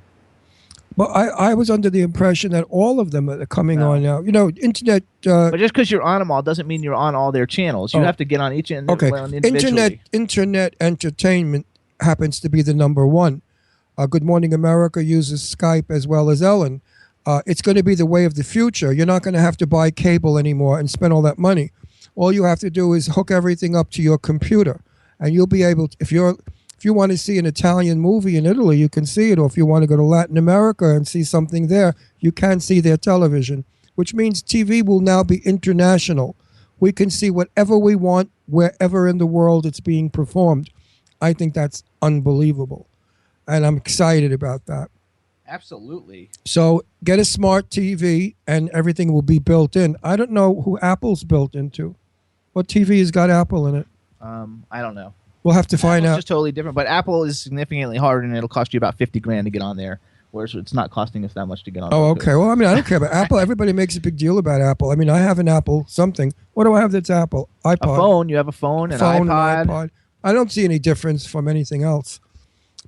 But I was under the impression that all of them are coming on now. You know, internet. But just because you're on them all doesn't mean you're on all their channels. You have to get on each and individually. Internet entertainment happens to be the number one. Good Morning America uses Skype as well as Ellen. It's going to be the way of the future. You're not going to have to buy cable anymore and spend all that money. All you have to do is hook everything up to your computer, and you'll be able to, if you want to see an Italian movie in Italy, you can see it. Or if you want to go to Latin America and see something there, you can see their television, which means TV will now be international. We can see whatever we want, wherever in the world it's being performed. I think that's unbelievable, and I'm excited about that. Absolutely. So get a smart TV and everything will be built in. I don't know who Apple's built into. What TV has got Apple in it? I don't know. We'll have to find out. It's just totally different. But Apple is significantly harder, and it'll cost you about $50,000 to get on there. Whereas it's not costing us that much to get on. Oh, okay. Well, I mean, I don't care about Apple. Everybody makes a big deal about Apple. I mean, I have an Apple something. What do I have that's Apple? iPod. A phone. You have a phone, an iPod. I don't see any difference from anything else.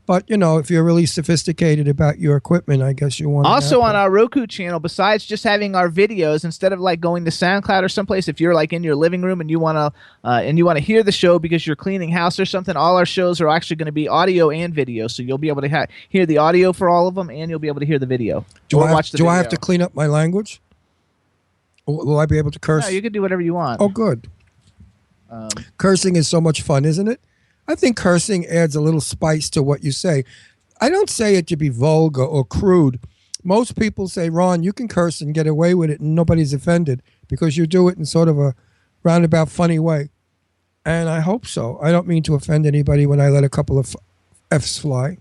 But, if you're really sophisticated about your equipment, I guess you want to. Also on our Roku channel, besides just having our videos, instead of like going to SoundCloud or someplace, if you're like in your living room and you want to hear the show because you're cleaning house or something, all our shows are actually going to be audio and video. So you'll be able to hear the audio for all of them, and you'll be able to hear the video. Do I have to clean up my language? Or will I be able to curse? No, you can do whatever you want. Oh, good. Cursing is so much fun, isn't it? I think cursing adds a little spice to what you say. I don't say it to be vulgar or crude. Most people say, Ron, you can curse and get away with it and nobody's offended because you do it in sort of a roundabout funny way. And I hope so. I don't mean to offend anybody when I let a couple of F's fly.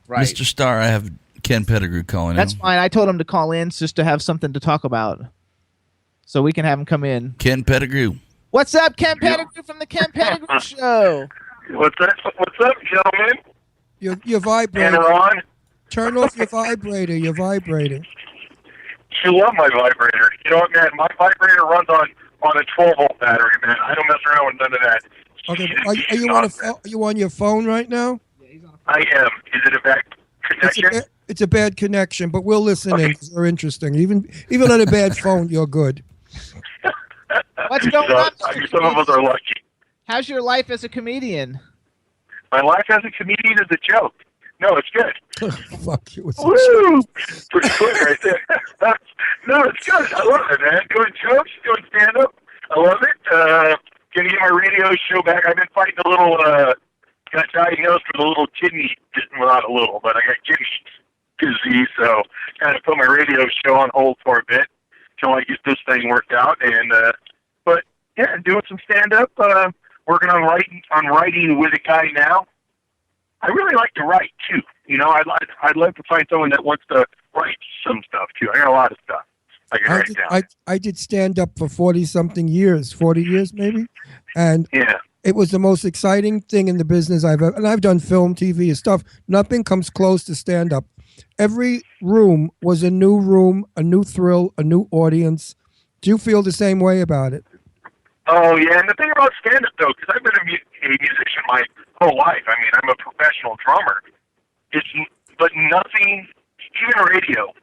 Right. Mr. Starr, I have Ken Pettigrew calling in. That's fine. I told him to call in just to have something to talk about. So we can have him come in. Ken Pettigrew. What's up, Ken Pettigrew from the Ken Pettigrew Show? What's up, gentlemen? Your vibrator. And Ron? Turn off your vibrator. You're vibrating. You love my vibrator. You know what, man? My vibrator runs on a 12-volt battery, man. I don't mess around with none of that. Okay, are you on your phone right now? I am. Is it a bad connection? It's a bad connection, but we'll listen in because they're interesting. Even on a bad phone, you're good. What's going on? Some of us are lucky. How's your life as a comedian? My life as a comedian is a joke. No, it's good. Fuck you. Woo! Pretty quick right there. No, it's good. I love it, man. Doing jokes, doing stand-up. I love it. Gonna get my radio show back. I've been fighting a little, got diagnosed with a little kidney, well, not a little, but I got kidney disease, so kind of put my radio show on hold for a bit until I get this thing worked out. And, but yeah, doing some stand-up, working on writing with a guy now. I really like to write too. I'd love to find someone that wants to write some stuff too. I got a lot of stuff I can write down. I did stand up for 40-something years, 40 years maybe, and it was the most exciting thing in the business and I've done film, TV, and stuff. Nothing comes close to stand up. Every room was a new thrill, a new audience. Do you feel the same way about it? Oh, yeah, and the thing about stand-up, though, because I've been a musician my whole life. I mean, I'm a professional drummer. But nothing, even radio,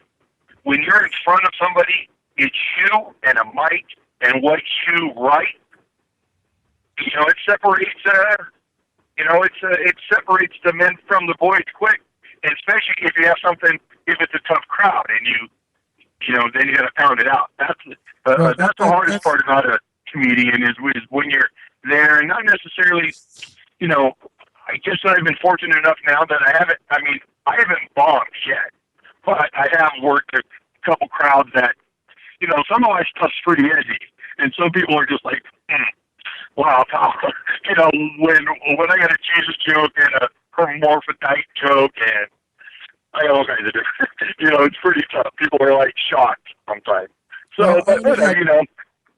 when you're in front of somebody, it's you and a mic and what you write. It separates, it separates the men from the boys quick, and especially if you have something, if it's a tough crowd, and then you got to pound it out. That's the hardest part about a comedian is when you're there, and not necessarily, I guess I've been fortunate enough now that I haven't bombed yet, but I have worked a couple crowds that, some of my stuff's pretty edgy, and some people are just like, wow, pal. When I got a Jesus joke and a hermaphrodite joke, and I got all kinds of different, it's pretty tough. People are like shocked sometimes. So,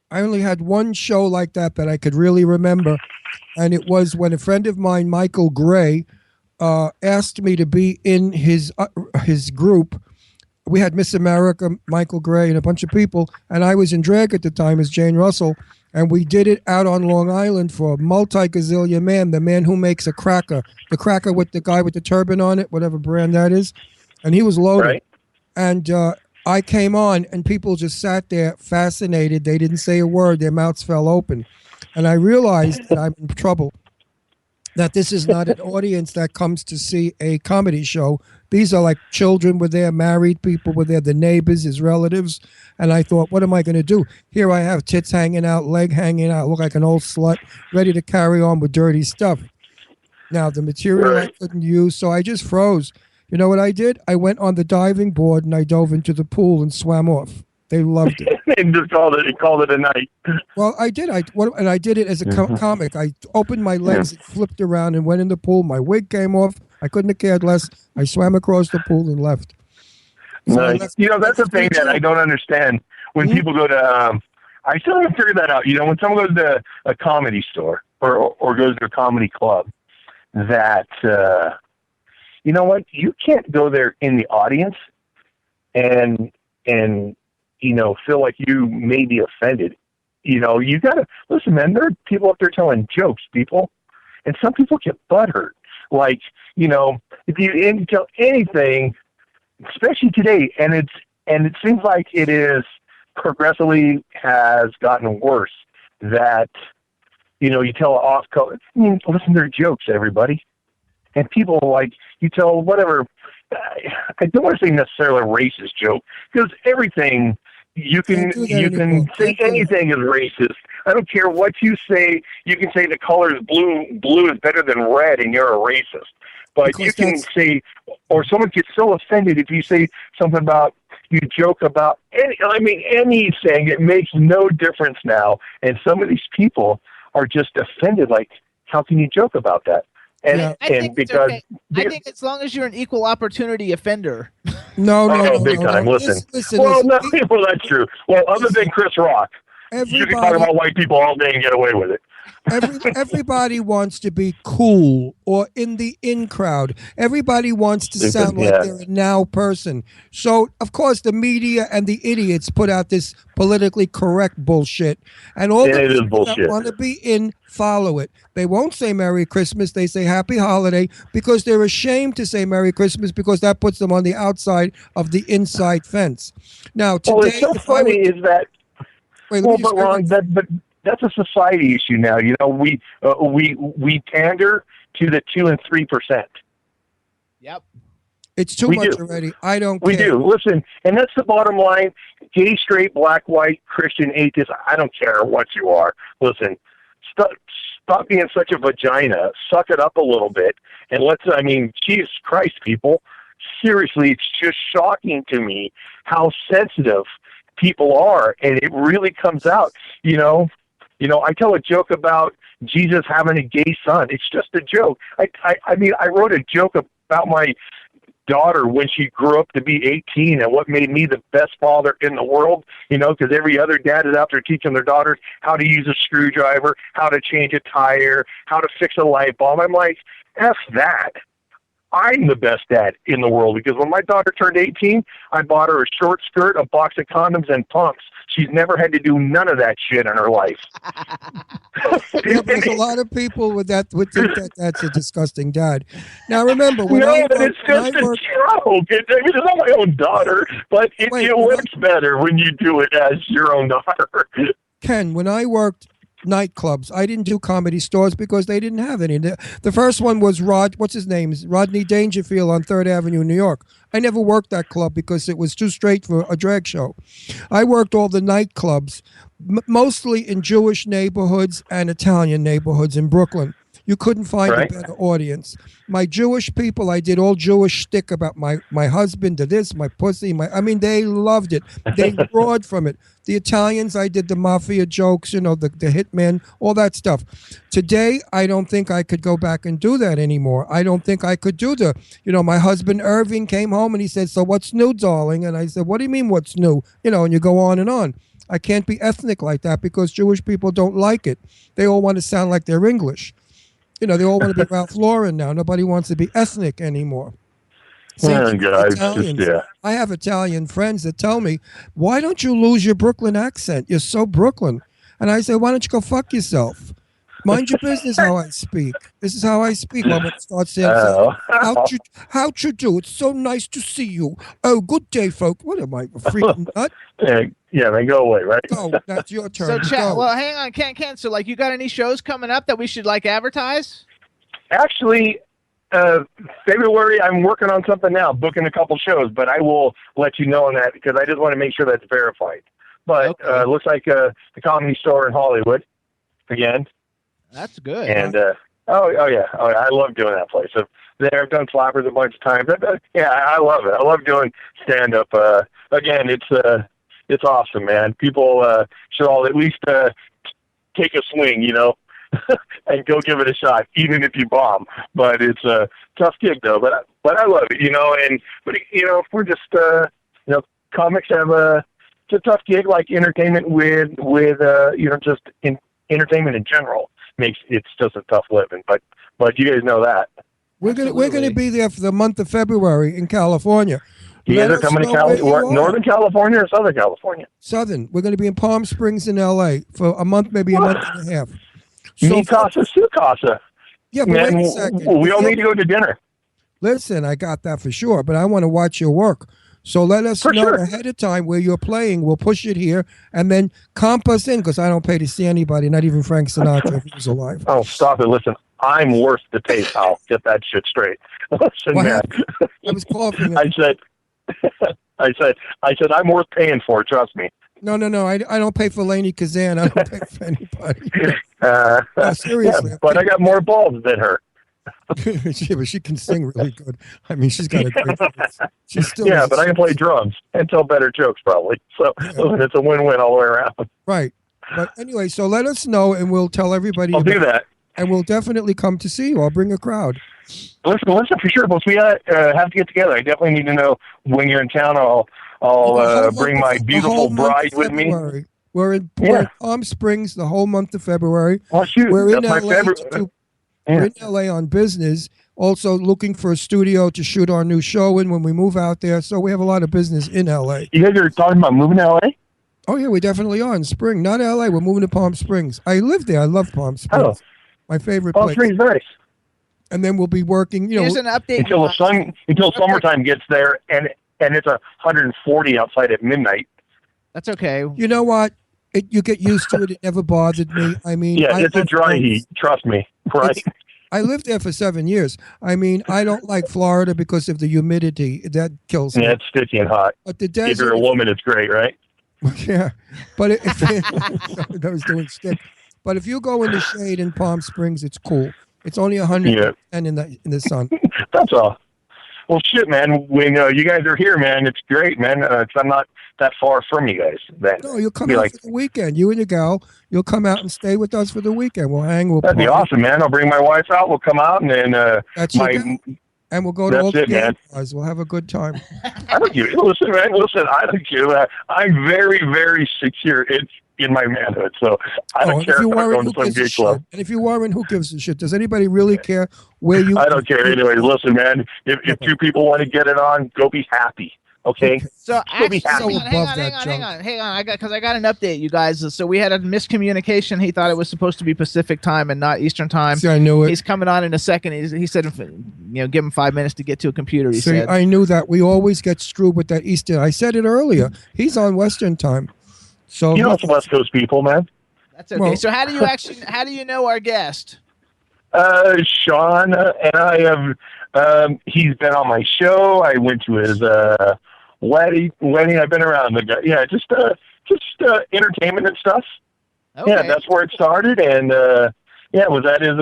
I only had one show like that I could really remember, and it was when a friend of mine, Michael Gray, asked me to be in his group. We had Miss America, Michael Gray, and a bunch of people, and I was in drag at the time as Jane Russell, and we did it out on Long Island for a multi-gazillion man, the man who makes a cracker, the cracker with the guy with the turban on it, whatever brand that is, and he was loaded. Right. And I came on, and people just sat there fascinated. They didn't say a word. Their mouths fell open. And I realized that I'm in trouble, that this is not an audience that comes to see a comedy show. These are like children were there, married people were there, the neighbors, his relatives. And I thought, what am I going to do? Here I have tits hanging out, leg hanging out, look like an old slut, ready to carry on with dirty stuff. Now, the material I couldn't use, so I just froze. You know what I did? I went on the diving board and I dove into the pool and swam off. They loved it. And just called it a night. Well, I did. And I did it as a comic. I opened my legs, and flipped around, and went in the pool. My wig came off. I couldn't have cared less. I swam across the pool and left. Nice. That's the thing that I don't understand. When people go to, I still haven't figured that out. When someone goes to a comedy store or goes to a comedy club, that, you know what? You can't go there in the audience and feel like you may be offended. You got to listen, man. There are people up there telling jokes, people, and some people get butthurt. Like, if you tell anything, especially today, and it seems like it is progressively has gotten worse, that, you tell off color, listen to their jokes, everybody. And people, like, you tell whatever, I don't want to say necessarily a racist joke, because everything, you can say anything is racist. I don't care what you say. You can say the color is blue. Blue is better than red, and you're a racist. But because you can say, or someone gets so offended if you say something about, you joke about anything. It makes no difference now. And some of these people are just offended. Like, how can you joke about that? And, yeah. I think as long as you're an equal opportunity offender. No, big time. Listen. Well, that's true. Well, other than Chris Rock, you can talk about white people all day and get away with it. Everybody wants to be cool or in the in crowd. Everybody wants to sound like they're a now person. So, of course, the media and the idiots put out this politically correct bullshit. And all the people that want to be in follow it. They won't say Merry Christmas. They say Happy Holiday because they're ashamed to say Merry Christmas because that puts them on the outside of the inside fence. Now, today, what's so funny is that. But that's a society issue now. We pander to the 2 and 3%. Yep. It's too much already. I don't care. We do. Listen, and that's the bottom line. Gay, straight, black, white, Christian, atheist, I don't care what you are. Listen, stop being such a vagina. Suck it up a little bit. And Jesus Christ, people. Seriously, it's just shocking to me how sensitive people are, and it really comes out. I tell a joke about Jesus having a gay son. It's just a joke. I wrote a joke about my daughter when she grew up to be 18 and what made me the best father in the world, because every other dad is out there teaching their daughters how to use a screwdriver, how to change a tire, how to fix a light bulb. I'm like, F that. I'm the best dad in the world because when my daughter turned 18, I bought her a short skirt, a box of condoms, and pumps. She's never had to do none of that shit in her life. There's a lot of people would think that that's a disgusting dad. Now remember, it's just a joke. It's not my own daughter, but it works better when you do it as your own daughter. Ken, when I worked nightclubs, I didn't do comedy stores because they didn't have any. The first one was Rodney Dangerfield on 3rd Avenue in New York. I never worked that club because it was too straight for a drag show. I worked all the nightclubs, mostly in Jewish neighborhoods and Italian neighborhoods in Brooklyn. You couldn't find a better audience. My Jewish people, I did all Jewish shtick about my husband, my pussy. They loved it. They roared from it. The Italians, I did the mafia jokes, the hitman, all that stuff. Today, I don't think I could go back and do that anymore. I don't think I could do my husband Irving came home and he said, "So what's new, darling?" And I said, "What do you mean what's new?" And you go on and on. I can't be ethnic like that because Jewish people don't like it. They all want to sound like they're English. They all want to be Ralph Lauren now. Nobody wants to be ethnic anymore. I have Italian friends that tell me, "Why don't you lose your Brooklyn accent? You're so Brooklyn." And I say, "Why don't you go fuck yourself? Mind your business how I speak. This is how I speak." I'm going to start saying, how'd you do? It's so nice to see you. Oh, good day, folk. What am I, a freaking nut? Yeah, then go away, right? Oh, that's your turn. So, well, hang on, Ken. So, you got any shows coming up that we should, advertise? Actually, February, I'm working on something now, booking a couple shows, but I will let you know on that because I just want to make sure that's verified. But it looks like the Comedy Store in Hollywood again. That's good. And I love doing that place. So there, I've done Flappers a bunch of times. I love it. I love doing stand up. Again, it's awesome, man. People should all at least take a swing, and go give it a shot, even if you bomb. But it's a tough gig, though. But I love it, But we're just comics have it's a tough gig, like entertainment with just entertainment in general. It's just a tough living, but you guys know that. We're gonna be there for the month of February in California. You guys are coming to Northern California or Southern California? Southern. We're going to be in Palm Springs in L.A. for a month, maybe a month and a half. Mi casa, su casa. Yeah, but man, wait a second. we all need to go to dinner. Listen, I got that for sure, but I want to watch your work. So let us know ahead of time where you're playing. We'll push it here and then comp us in because I don't pay to see anybody, not even Frank Sinatra if he was alive. Oh, stop it. Listen, I'm worth the pay, pal. Get that shit straight. Listen, man. I was coughing. I said, I'm worth paying for. Trust me. No. I don't pay for Lainey Kazan. I don't pay for anybody. No, seriously. Yeah, but I got more balls than her. But she can sing really good. I mean, she's got a great voice. She's still but I can play drums and tell better jokes probably. So listen, it's a win-win all the way around. Right. But anyway, so let us know and we'll tell everybody. I'll do that. And we'll definitely come to see you. I'll bring a crowd. Listen, for sure. But we have to get together. I definitely need to know when you're in town. I'll bring my beautiful bride with me. We're in Palm Springs the whole month of February. Oh, shoot. We're in That's LA my February. We're in LA on business. Also looking for a studio to shoot our new show in when we move out there. So we have a lot of business in LA. You guys are talking about moving to LA? Oh, yeah, we definitely are in spring. Not LA. We're moving to Palm Springs. I live there. I love Palm Springs. Oh. My favorite Palm place. Springs, nice. And then we'll be working, Here's an update. Until summertime gets there and it's 140 outside at midnight. That's okay. You know what? You get used to it. It never bothered me. I mean, it's a dry heat. Trust me. Right. I lived there for 7 years. I mean, I don't like Florida because of the humidity. That kills me. Yeah, it's sticky and hot. But the desert, if you're a woman, it's great, right? Yeah. But I was doing stick. But if you go in the shade in Palm Springs, it's cool. It's only 110 in the sun. That's all. Well, shit, man. When you guys are here, man, it's great, man. I'm not that far from you guys. Then. No, you'll come out for the weekend. You and your gal, you'll come out and stay with us for the weekend. We'll hang. That'd be awesome, man. I'll bring my wife out. We'll come out and then and we'll go to all the game bars. We'll have a good time. I don't care. Listen, man. Listen, I don't care. I'm very, very secure. It's in my manhood, so I don't care if I'm going to some gay club. And if you weren't, who gives a shit? Does anybody really care where you? I don't care. Anyways, listen, man. If two people want to get it on, go be happy. Okay. So actually, hang on. I got an update, you guys. So we had a miscommunication. He thought it was supposed to be Pacific time and not Eastern time. See, I knew it. He's coming on in a second. He said, give him 5 minutes to get to a computer. He said. I knew that. We always get screwed with that Eastern. I said it earlier. He's on Western time. So you know some West Coast people, man. That's okay. Well, so how do you know our guest? Sean and I have. He's been on my show. I went to his wedding. I've been around the guy. Yeah, just entertainment and stuff. Okay. Yeah, that's where it started, and was at his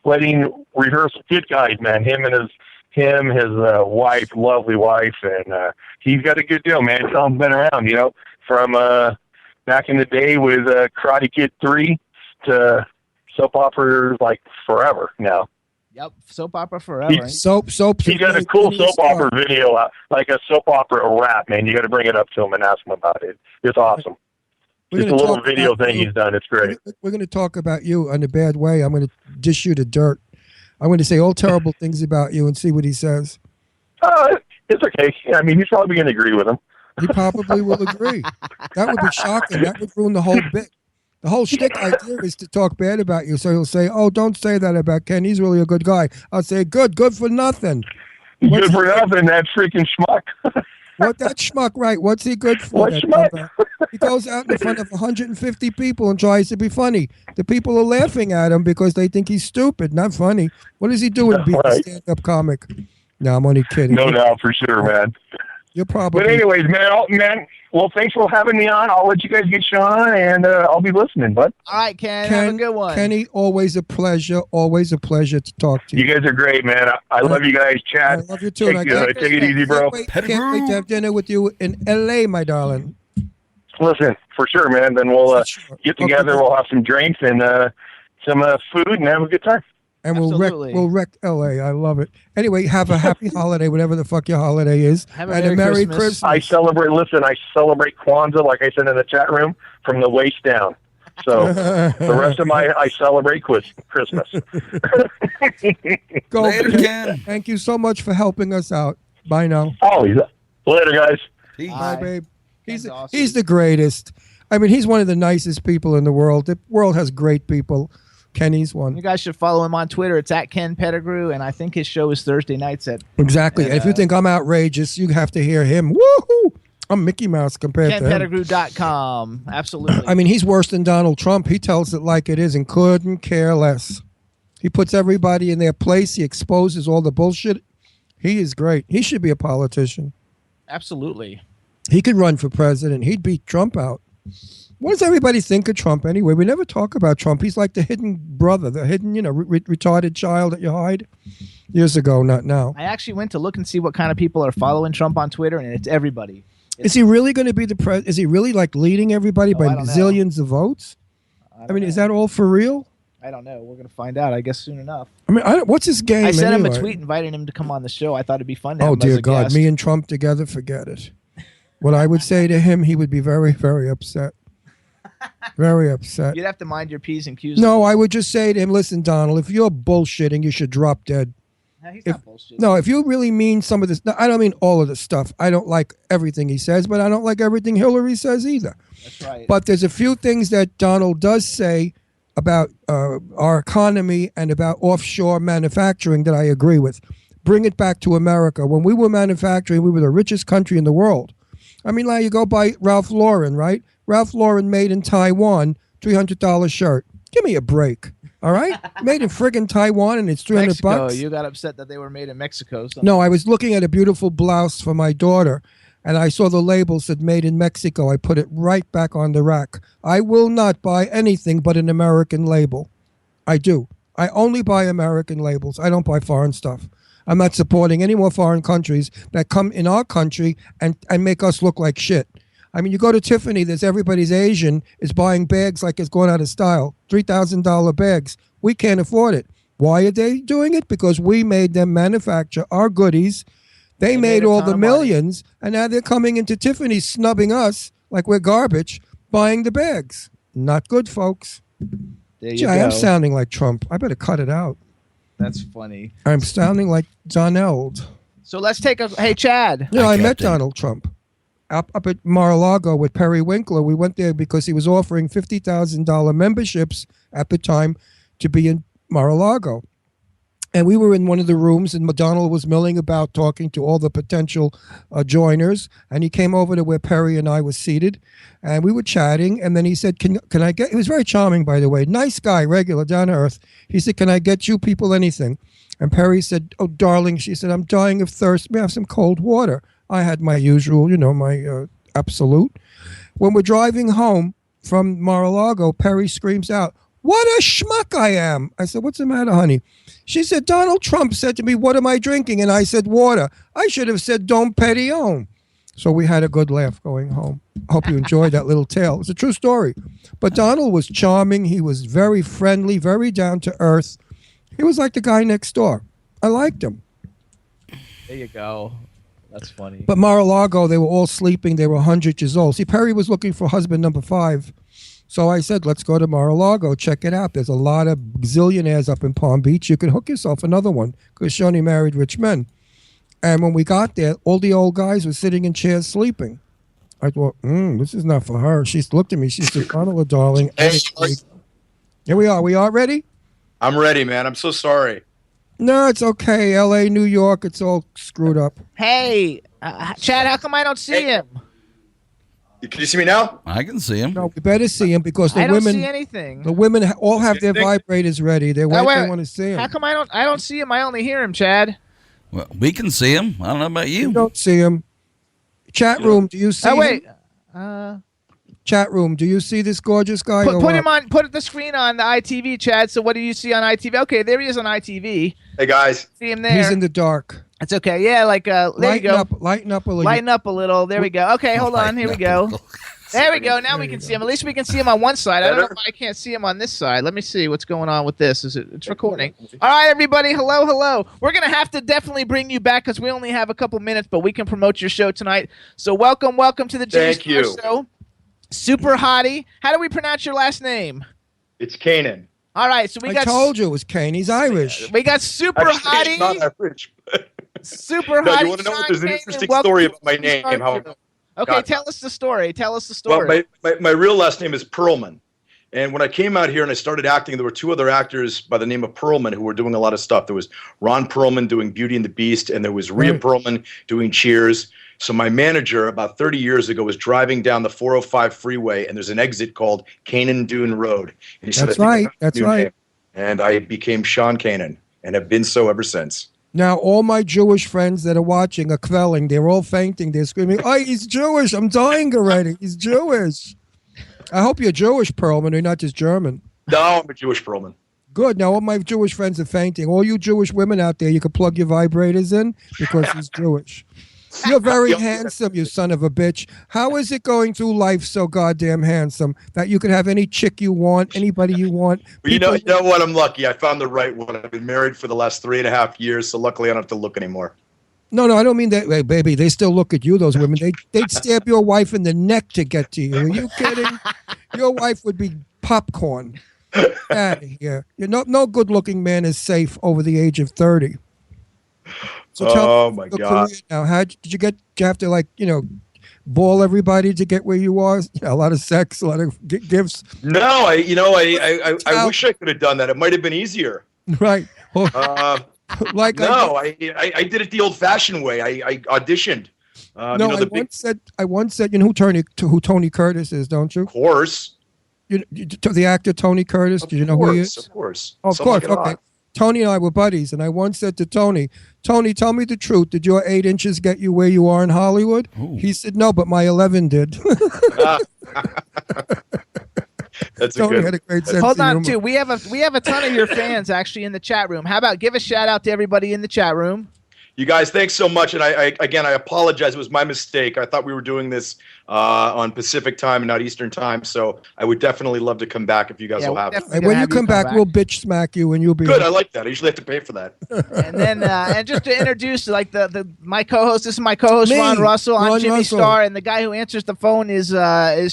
wedding rehearsal. Good guy, man. Him, his wife, lovely wife, and he's got a good deal, man. Sean's been around, from back in the day with Karate Kid 3 to soap operas like forever now. Yep, soap opera forever. Soap. He got a cool soap opera video, like a soap opera rap, man. You got to bring it up to him and ask him about it. It's awesome. Just a little video thing he's done. It's great. We're going to talk about you in a bad way. I'm going to dish you to dirt. I'm going to say all terrible things about you and see what he says. It's okay. I mean, he's probably going to agree with him. He probably will agree. That would be shocking. That would ruin the whole bit. The whole shtick idea is to talk bad about you. So he'll say, "Oh, don't say that about Ken. He's really a good guy." I'll say, "Good for nothing." Good for nothing. That freaking schmuck. What that schmuck? Right? What's he good for? What schmuck? He goes out in front of 150 people and tries to be funny. The people are laughing at him because they think he's stupid, not funny. What is he doing? Being a stand-up comic? No, I'm only kidding. No, for sure, man. You're probably. But anyways, man. Well, thanks for having me on. I'll let you guys get Sean, and I'll be listening, bud. All right, Ken. Have a good one. Kenny, always a pleasure. Always a pleasure to talk to you. You guys are great, man. I love you guys, Chad. I love you too. Take it easy, bro. Can't wait to have dinner with you in L.A., my darling. Listen, for sure, man. Then we'll get together. Okay. We'll have some drinks and some food and have a good time. And we'll wreck L.A. I love it. Anyway, have a happy holiday, whatever the fuck your holiday is. Have a Merry Christmas. I celebrate Kwanzaa, like I said in the chat room, from the waist down. So the rest of I celebrate Christmas. Go, later, Ken. Thank you so much for helping us out. Bye now. Always. Later, guys. Bye, babe. He's the greatest. I mean, he's one of the nicest people in the world. The world has great people. Kenny's one. You guys should follow him on Twitter. It's at Ken Pettigrew, and I think his show is Thursday nights at. Exactly. And if you think I'm outrageous, you have to hear him. Woohoo! I'm Mickey Mouse compared to him. KenPettigrew.com. Absolutely. I mean, he's worse than Donald Trump. He tells it like it is and couldn't care less. He puts everybody in their place. He exposes all the bullshit. He is great. He should be a politician. Absolutely. He could run for president. He'd beat Trump out. What does everybody think of Trump anyway? We never talk about Trump. He's like the hidden brother, the hidden, retarded child that you hide. Years ago, not now. I actually went to look and see what kind of people are following Trump on Twitter, and it's everybody. Is he really going to be the president? Is he really like leading everybody by zillions of votes? I mean, is that all for real? I don't know. We're going to find out, I guess, soon enough. I mean, what's his game? I sent him anyway? a tweet inviting him to come on the show. I thought it'd be fun to have Oh, him as dear a God. guest. Me and Trump together, forget it. What I would say to him, he would be very, very upset. Very upset. You'd have to mind your P's and Q's. No, I would just say to him, listen, Donald, if you're bullshitting, you should drop dead. No, he's not bullshitting. No, if you really mean some of this, no, I don't mean all of this stuff. I don't like everything he says, but I don't like everything Hillary says either. That's right. But there's a few things that Donald does say about our economy and about offshore manufacturing that I agree with. Bring it back to America. When we were manufacturing, we were the richest country in the world. I mean, like you go buy Ralph Lauren, right? Ralph Lauren made in Taiwan, $300 shirt. Give me a break, all right? Made in friggin' Taiwan, and it's $300 bucks. You got upset that they were made in Mexico. So. No, I was looking at a beautiful blouse for my daughter, and I saw the label said made in Mexico. I put it right back on the rack. I will not buy anything but an American label. I do. I only buy American labels. I don't buy foreign stuff. I'm not supporting any more foreign countries that come in our country and make us look like shit. I mean, you go to Tiffany, there's everybody's Asian is buying bags like it's going out of style, $3,000 bags. We can't afford it. Why are they doing it? Because we made them manufacture our goodies. They made all the millions, and now they're coming into Tiffany snubbing us like we're garbage, buying the bags. Not good, folks. There you Gee, go. I am sounding like Trump. I better cut it out. That's funny. I'm sounding like Donald. So let's take a... Hey, Chad. Yeah, I met Donald Trump. Up at Mar-a-Lago with Perry Winkler. We went there because he was offering $50,000 memberships at the time to be in Mar-a-Lago. And we were in one of the rooms, and Donald was milling about talking to all the potential joiners. And he came over to where Perry and I were seated, and we were chatting. And then he said, can I get... He was very charming, by the way. Nice guy, regular, down to earth. He said, can I get you people anything? And Perry said, oh, darling, she said, I'm dying of thirst. May I have some cold water? I had my usual, my Absolute. When we're driving home from Mar-a-Lago, Perry screams out, what a schmuck I am. I said, what's the matter, honey? She said, Donald Trump said to me, what am I drinking? And I said, water. I should have said, Dom Perignon. So we had a good laugh going home. I hope you enjoyed that little tale. It's a true story. But Donald was charming. He was very friendly, very down to earth. He was like the guy next door. I liked him. There you go. That's funny. But Mar-a-Lago, they were all sleeping. They were 100 years old. See, Perry was looking for husband number 5. So I said, let's go to Mar-a-Lago. Check it out. There's a lot of zillionaires up in Palm Beach. You can hook yourself another one because she only married rich men. And when we got there, all the old guys were sitting in chairs sleeping. I thought, this is not for her. She looked at me. She said, Donald, darling. Here we are. We are ready? I'm ready, man. I'm so sorry. No, it's okay. L.A., New York, it's all screwed up. Hey, Chad, how come I don't see him? Can you see me now? I can see him. No, we better see him because the I don't women. see anything. The women all have their vibrators ready. They want to see him. How come I don't see him? I only hear him, Chad. Well, we can see him. I don't know about you. You don't see him. Chat room, do you see him? Wait. Chat room, do you see this gorgeous guy? Put him on. Put the screen on the ITV, Chad. So what do you see on ITV? Okay, there he is on ITV. Hey guys. See him there. He's in the dark. It's okay. Yeah, like there you go. Lighten up a little. Lighten up a little. There we go. Okay, hold on. Here we go. There we go. Now we can see him. At least we can see him on one side. I don't know why I can't see him on this side. Let me see what's going on with this. It's recording. All right, everybody. Hello. We're going to have to definitely bring you back because we only have a couple minutes, but we can promote your show tonight. So welcome to the Jimmy Star Show. Super Hottie. How do we pronounce your last name? It's Kanan. All right, so I told you it was Kane. He's Irish. We got Super Hottie. He's not Irish. Super No, Hottie. you want to know what? There's an interesting Welcome story to about my the name. Star How Show. Okay, tell us the story. Well, my real last name is Perlman, And when I came out here and I started acting, there were two other actors by the name of Perlman who were doing a lot of stuff. There was Ron Perlman doing Beauty and the Beast, and there was Rhea Perlman doing Cheers. So my manager, about 30 years ago, was driving down the 405 freeway, and there's an exit called Kanan Dune Road. And he said, That's right. That's right. Name. And I became Sean Kanan, and have been so ever since. Now, all my Jewish friends that are watching are quelling. They're all fainting. They're screaming, "Oh, he's Jewish. I'm dying already. He's Jewish." I hope you're Jewish, Perlman. You're not just German. No, I'm a Jewish Perlman. Good. Now, all my Jewish friends are fainting. All you Jewish women out there, you can plug your vibrators in because he's Jewish. You're very handsome, you son of a bitch. How is it going through life so goddamn handsome that you can have any chick you want, anybody you want? Well, you know what? I'm lucky. I found the right one. I've been married for the last 3.5 years, so luckily I don't have to look anymore. No, I don't mean that. Hey, baby, they still look at you, those women. They'd stab your wife in the neck to get to you. Are you kidding? Your wife would be popcorn. Get out of here. No good-looking man is safe over the age of 30. So tell me my your God! career now, how did you get? Did you have to ball everybody to get where you are? A lot of sex, a lot of gifts. No, I wish I could have done that. It might have been easier. Right. I did it the old-fashioned way. I auditioned. I once said, you know who Tony Curtis is, don't you? Of course. The actor Tony Curtis. Do you know who he is? Of course. Oh, of course. Okay. Tony and I were buddies, and I once said to Tony, tell me the truth. Did your 8 inches get you where you are in Hollywood? Ooh. He said, no, but my 11 did. That's Tony had a great sense Hold of on, humor. too. We have a ton of your fans actually in the chat room. How about give a shout out to everybody in the chat room? You guys, thanks so much. And I apologize. It was my mistake. I thought we were doing this on Pacific time and not Eastern time. So I would definitely love to come back if you guys will have it. And when you come back, we'll bitch smack you and you'll be good. I like that. I usually have to pay for that. And then and just to introduce my co-host. This is my co-host Ron Russell. I'm Jimmy Russell. Starr, and the guy who answers the phone is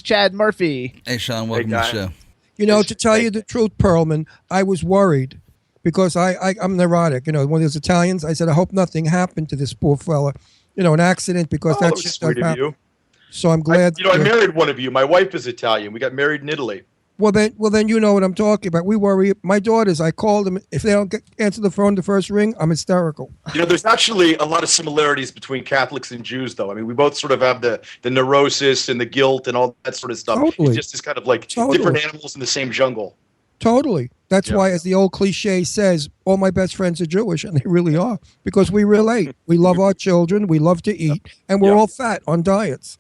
Chad Murphy. Hey, Sean, welcome to the show. To tell you the truth, Perlman, I was worried. Because I'm neurotic, one of those Italians. I said, I hope nothing happened to this poor fella, an accident, because that shit doesn't happen. So I'm glad. I married one of you. My wife is Italian. We got married in Italy. Well, then you know what I'm talking about. We worry. My daughters, I call them. If they don't answer the phone the first ring, I'm hysterical. There's actually a lot of similarities between Catholics and Jews, though. I mean, we both sort of have the neurosis and the guilt and all that sort of stuff. Totally. It's just this kind of like different animals in the same jungle. Totally. That's why, as the old cliche says, all my best friends are Jewish, and they really are, because we relate. We love our children, we love to eat, and we're all fat on diets.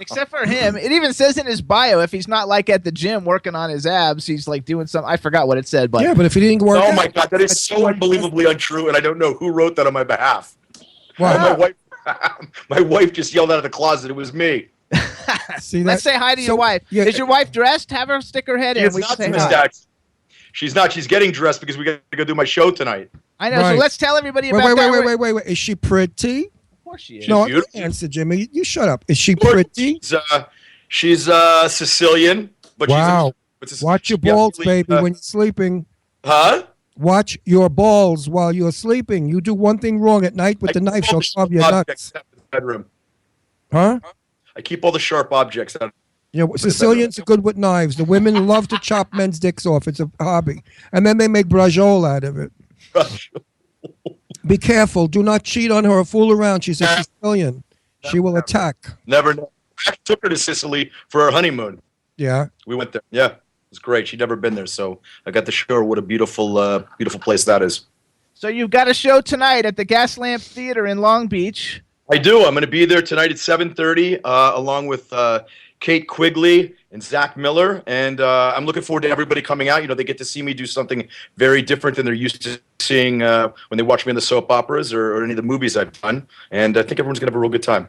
Except for him. It even says in his bio, if he's not at the gym working on his abs, he's doing something. I forgot what it said. But yeah, but if he didn't work my God, that is so unbelievably untrue, and I don't know who wrote that on my behalf. Wow. My wife just yelled out of the closet. It was me. Let's say hi to your wife. Yeah, is your wife dressed? Have her stick her head in. We can say hi. She's not. She's getting dressed because we got to go do my show tonight. I know. Right. So let's tell everybody about that. Wait. Is she pretty? Of course she is. No, answer, Jimmy. You shut up. Is she pretty? She's Sicilian. But wow. Watch your balls, baby, when you're sleeping. Huh? Watch your balls while you're sleeping. You do one thing wrong at night with the knife, she'll carve your nuts. In the bedroom. Huh? I keep all the sharp objects out. Sicilians are good with knives. The women love to chop men's dicks off. It's a hobby. And then they make braciole out of it. Be careful. Do not cheat on her or fool around. She's a Sicilian. She will attack. Never know. I took her to Sicily for her honeymoon. Yeah. We went there. Yeah. It was great. She'd never been there. So I got to show her what a beautiful, beautiful place that is. So you've got a show tonight at the Gaslamp Theater in Long Beach. I do. I'm going to be there tonight at 7:30 along with Kate Quigley and Zach Miller. And I'm looking forward to everybody coming out. They get to see me do something very different than they're used to seeing when they watch me in the soap operas or any of the movies I've done. And I think everyone's going to have a real good time.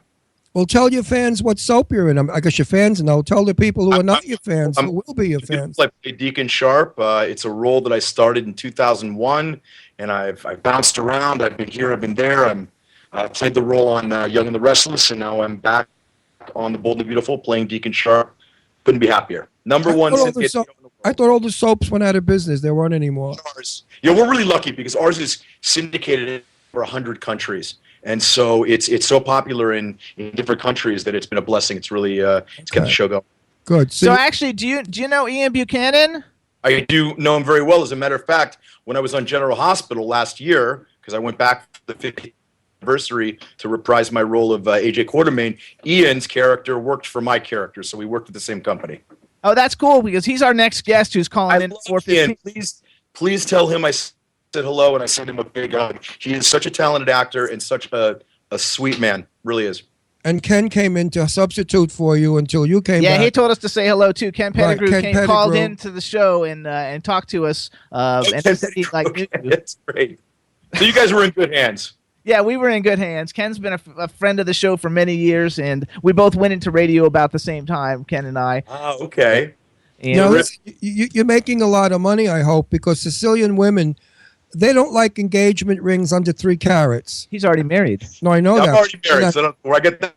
Well, tell your fans what soap you're in. I guess your fans know. Tell the people who are not your fans who will be your fans. I play Deacon Sharp. It's a role that I started in 2001, and I've bounced around. I've been here. I've been there. I played the role on Young and the Restless, and now I'm back on The Bold and Beautiful playing Deacon Sharp. Couldn't be happier. Number one. I thought all the soaps went out of business. There weren't anymore. We're really lucky because ours is syndicated in over 100 countries. And so it's so popular in different countries that it's been a blessing. It's really it's kept the show going. Good. So actually, do you know Ian Buchanan? I do know him very well. As a matter of fact, when I was on General Hospital last year, because I went back for the 50th anniversary to reprise my role of AJ Quartermain, Ian's character worked for my character, so we worked at the same company. Oh, that's cool because he's our next guest who's calling in at 4:15. Please tell him I said hello and I sent him a big hug. He is such a talented actor and such a sweet man, really is. And Ken came in to substitute for you until you came back. Yeah, he told us to say hello too. Ken Pettigrew Pettigrew called into the show and talked to us. And he said he liked you. That's great. So you guys were in good hands. Yeah, we were in good hands. Ken's been a friend of the show for many years, and we both went into radio about the same time, Ken and I. Oh, okay. And you're making a lot of money, I hope, because Sicilian women, they don't like engagement rings under 3 carats. He's already married. No, I know that. I'm already married, so I get that.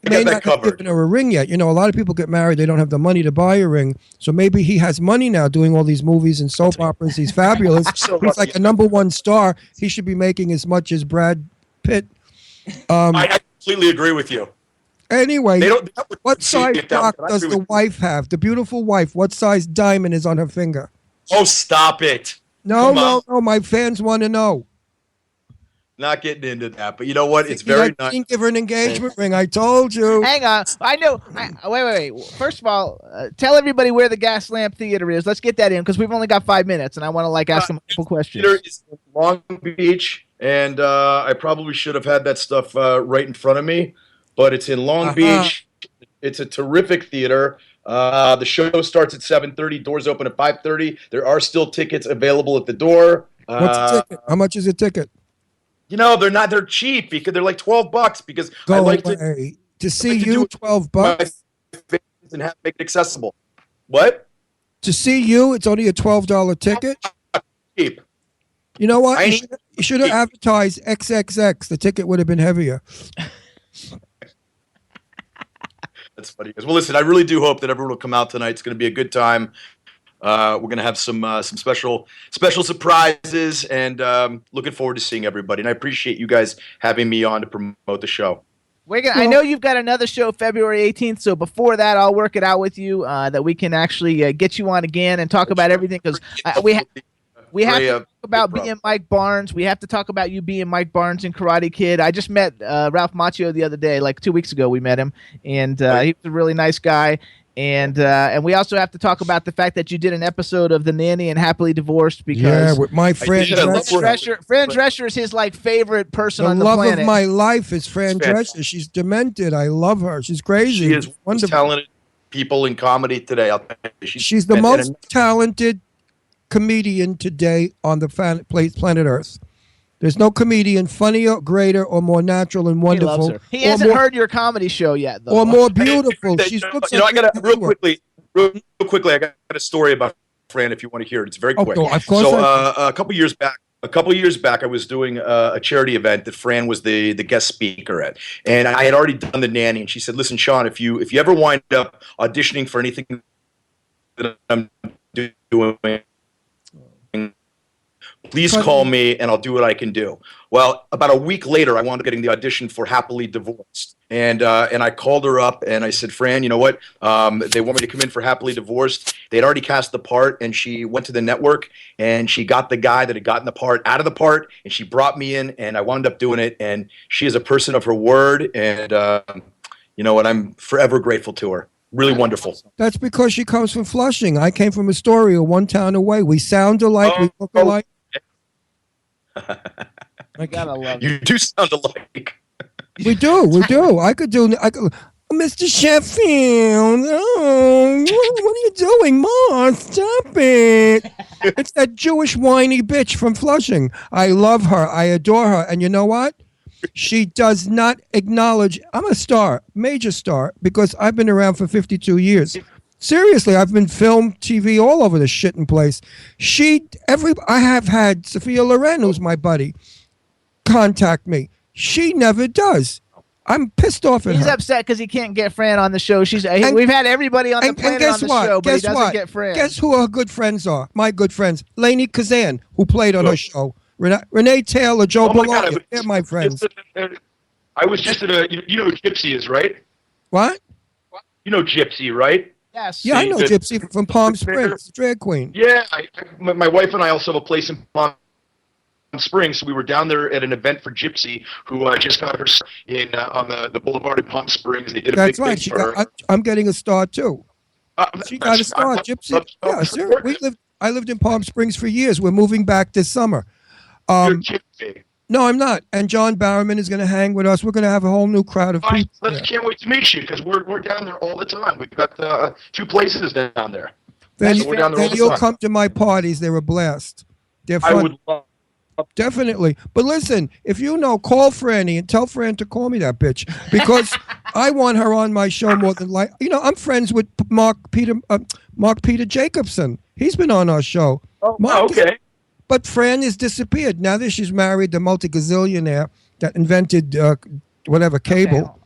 May not have given her a ring yet. You know, a lot of people get married, they don't have the money to buy a ring. So maybe he has money now doing all these movies and soap operas. He's fabulous. He's like a #1 star. He should be making as much as Brad Pitt. I completely agree with you. Anyway, what size rock does the wife have? The beautiful wife, what size diamond is on her finger? Oh, stop it. No, my fans want to know. Not getting into that, but you know what? It's very nice. I didn't give her an engagement ring. I told you. Hang on. I know. Wait. First of all, tell everybody where the Gas Lamp Theater is. Let's get that in because we've only got 5 minutes, and I want to ask them a couple questions. Theater is in Long Beach, and I probably should have had that stuff right in front of me, but it's in Long Beach. It's a terrific theater. The show starts at 7:30. Doors open at 5:30. There are still tickets available at the door. What's a ticket? How much is a ticket? You know, they're cheap because they're like $12 because Go I like away. To see you, $12. And make it accessible. What? To see you, it's only a $12 ticket. Cheap. You know what? You should have advertised XXX. The ticket would have been heavier. That's funny. Well, listen, I really do hope that everyone will come out tonight. It's going to be a good time. We're going to have some special surprises, and looking forward to seeing everybody. And I appreciate you guys having me on to promote the show. I know you've got another show February 18th, so before that, I'll work it out with you that we can actually get you on again and talk about everything because we have to talk about being Mike Barnes. We have to talk about you being Mike Barnes in Karate Kid. I just met Ralph Macchio the other day, like 2 weeks ago. We met him, and he was a really nice guy. And we also have to talk about the fact that you did an episode of The Nanny and Happily Divorced because with my friend Fran Drescher is his favorite person on the love planet. Of my life is Fran Drescher. She's demented. I love her. She's crazy. She is one of the most talented people in comedy today. I'll tell you. She's the most talented comedian today on the planet Earth. There's no comedian funnier, greater, or more natural and wonderful. He loves her. He hasn't heard your comedy show yet, though. Or more beautiful. She's I got real quickly. I got a story about Fran. If you want to hear it, it's very quick. Of course. So a couple years back, I was doing a charity event that Fran was the guest speaker at, and I had already done The Nanny. And she said, "Listen, Sean, if you ever wind up auditioning for anything that I'm doing, please call me and I'll do what I can do." Well, about a week later, I wound up getting the audition for Happily Divorced. And I called her up and I said, "Fran, you know what? They want me to come in for Happily Divorced." They had already cast the part, and she went to the network and she got the guy that had gotten the part out of the part, and she brought me in, and I wound up doing it. And she is a person of her word, and you know what? I'm forever grateful to her. Really wonderful. That's because she comes from Flushing. I came from Astoria, one town away. We sound alike. We look alike. I gotta love you. Do sound alike. We do. I could, Mr. Sheffield. Oh, what are you doing, Mom? Stop it! It's that Jewish whiny bitch from Flushing. I love her. I adore her. And you know what? She does not acknowledge. I'm a star, major star, because I've been around for 52 years. Seriously, I've been film, TV, all over the shitting place. I have had Sophia Loren, who's my buddy, contact me. She never does. I'm pissed off at her. He's upset because he can't get Fran on the show. We've had everybody on the planet on the show, but he doesn't get Fran. Guess who her good friends are? My good friends. Lainey Kazan, who played on her show. Renee Taylor, Joe Bologna. They're my friends. I was just at you know who Gypsy is, right? What? You know Gypsy, right? Yes. Yeah, I know Gypsy from Palm Springs, drag queen. Yeah, my wife and I also have a place in Palm Springs. So we were down there at an event for Gypsy, who just got her in on the Boulevard in Palm Springs. They did a That's big right. thing for her. I'm getting a star too. She got a star, Gypsy. Yeah, sir. I lived in Palm Springs for years. We're moving back this summer. You're kidding. No, I'm not. And John Barrowman is going to hang with us. We're going to have a whole new crowd of people. Can't wait to meet you because we're down there all the time. We've got 2 places down there. Then, so we're down there all the you'll time. come to my parties. They're a blast. They're fun. I would love. Definitely. But listen, if you know, call Franny and tell Fran to call me that bitch because I want her on my show more than like. I'm friends with Mark Peter Jacobson. He's been on our show. Oh, Mark okay. But Fran has disappeared. Now that she's married the multi-gazillionaire that invented whatever cable.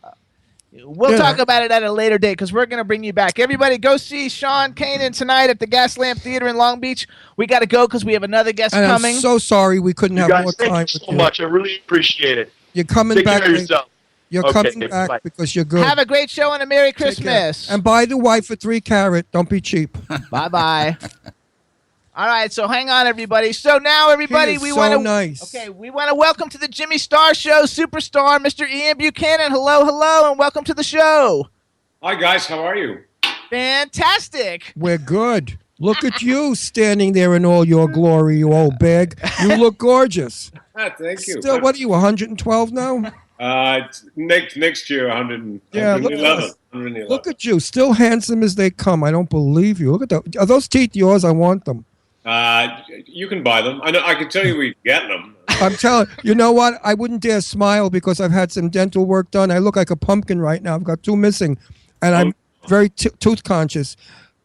We'll talk about it at a later date because we're going to bring you back. Everybody go see Sean Kanan tonight at the Gaslamp Theater in Long Beach. We got to go because we have another guest And coming. I'm so sorry we couldn't have more time Thank you so much. I really appreciate it. You're coming Take back. care of yourself. You're Okay, coming back bye. because you're good. Have a great show and a Merry Take care. Christmas. And buy the wife a 3 carat. Don't be cheap. Bye-bye. All right, so hang on, everybody. So now, everybody, He is we so want to nice. Okay, we want to welcome to the Jimmy Star Show superstar, Mr. Ian Buchanan. Hello, and welcome to the show. Hi, guys. How are you? Fantastic. We're good. Look at you standing there in all your glory, you old bag. You look gorgeous. Thank you. Still, what are you, 112 now? Next year, 100, Yeah, 111. Look at you, still handsome as they come. I don't believe you. Look at that. Are those teeth yours? I want them. You can buy them. I can tell you we get them. I'm telling you, know what? I wouldn't dare smile because I've had some dental work done. I look like a pumpkin right now. I've got 2 missing, and I'm very tooth conscious.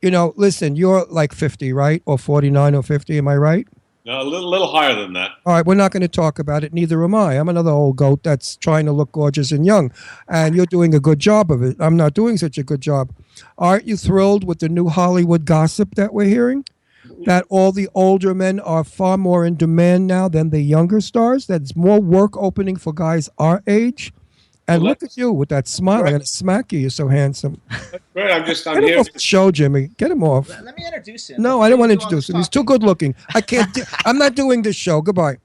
Listen, you're like 50, right? Or 49 or 50, am I right? No, a little higher than that. All right, we're not going to talk about it. Neither am I. I'm another old goat that's trying to look gorgeous and young, and you're doing a good job of it. I'm not doing such a good job. Aren't you thrilled with the new Hollywood gossip that we're hearing? That all the older men are far more in demand now than the younger stars? That's more work opening for guys our age? And look at you with that smile. I'm going to smack you. You're so handsome. Great. I'm Get him here. off the show, Jimmy. Get him off. Let me introduce him. No, I don't want to introduce him. He's too good looking. I can't. I'm not doing this show. Goodbye.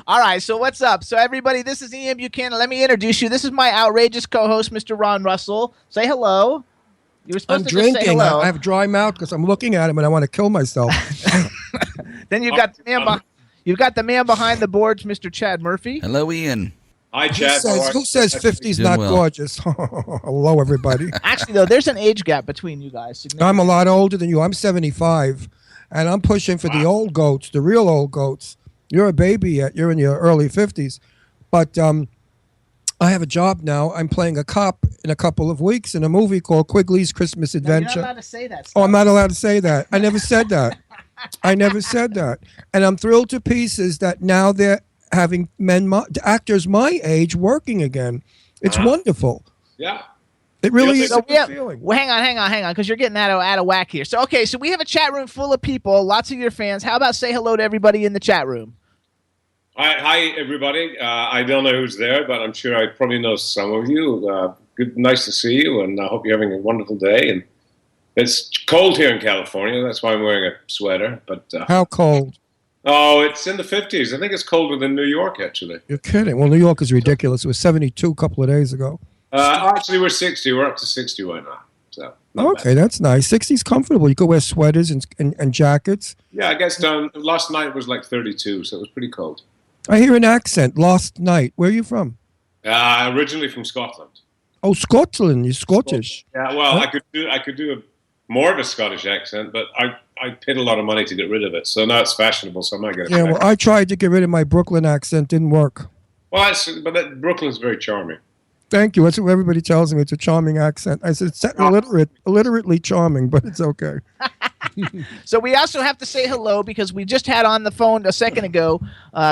All right, so what's up? So everybody, this is Ian Buchanan. Let me introduce you. This is my outrageous co-host, Mr. Ron Russell. Say hello. You were supposed I'm to just say drinking. hello. I have dry mouth because I'm looking at him and I want to kill myself. Then you've got the man behind the boards, Mr. Chad Murphy. Hello, Ian. Hi, Chad. Who says 50's Doing not well. gorgeous? Hello, everybody. Actually, though, there's an age gap between you guys. I'm a lot older than you. I'm 75, and I'm pushing for the old goats, the real old goats. You're a baby yet. You're in your early 50s. But I have a job now. I'm playing a cop in a couple of weeks in a movie called Quigley's Christmas Adventure. You're not allowed to say that. Oh, I'm not allowed to say that. I never said that. I never said that. And I'm thrilled to pieces that now they're having actors my age working again. It's wonderful. Yeah. It really is So a good feeling. well, hang on, because you're getting out of whack here. So, okay, so we have a chat room full of people, lots of your fans. How about say hello to everybody in the chat room? Hi, everybody. I don't know who's there, but I'm sure I probably know some of you. Good, nice to see you, and I hope you're having a wonderful day. And it's cold here in California. That's why I'm wearing a sweater. But How cold? Oh, it's in the 50s. I think it's colder than New York, actually. You're kidding. Well, New York is ridiculous. It was 72 a couple of days ago. Actually, we're 60. We're up to 60 right now. So Okay, that's nice. 60's comfortable. You could wear sweaters and jackets. yeah, I guess last night was like 32, so it was pretty cold. I hear an accent. Last night. Where are you from? Originally from Scotland. Oh, Scotland. You're Scottish. Yeah, well, Huh? I could do more of a Scottish accent, but I paid a lot of money to get rid of it. So now it's fashionable, so I might get it Yeah, back. well, I tried to get rid of my Brooklyn accent. Didn't work. Well, Brooklyn's very charming. Thank you. That's what everybody tells me. It's a charming accent. I said it's illiterately charming, but it's okay. So we also have to say hello because we just had on the phone a second ago.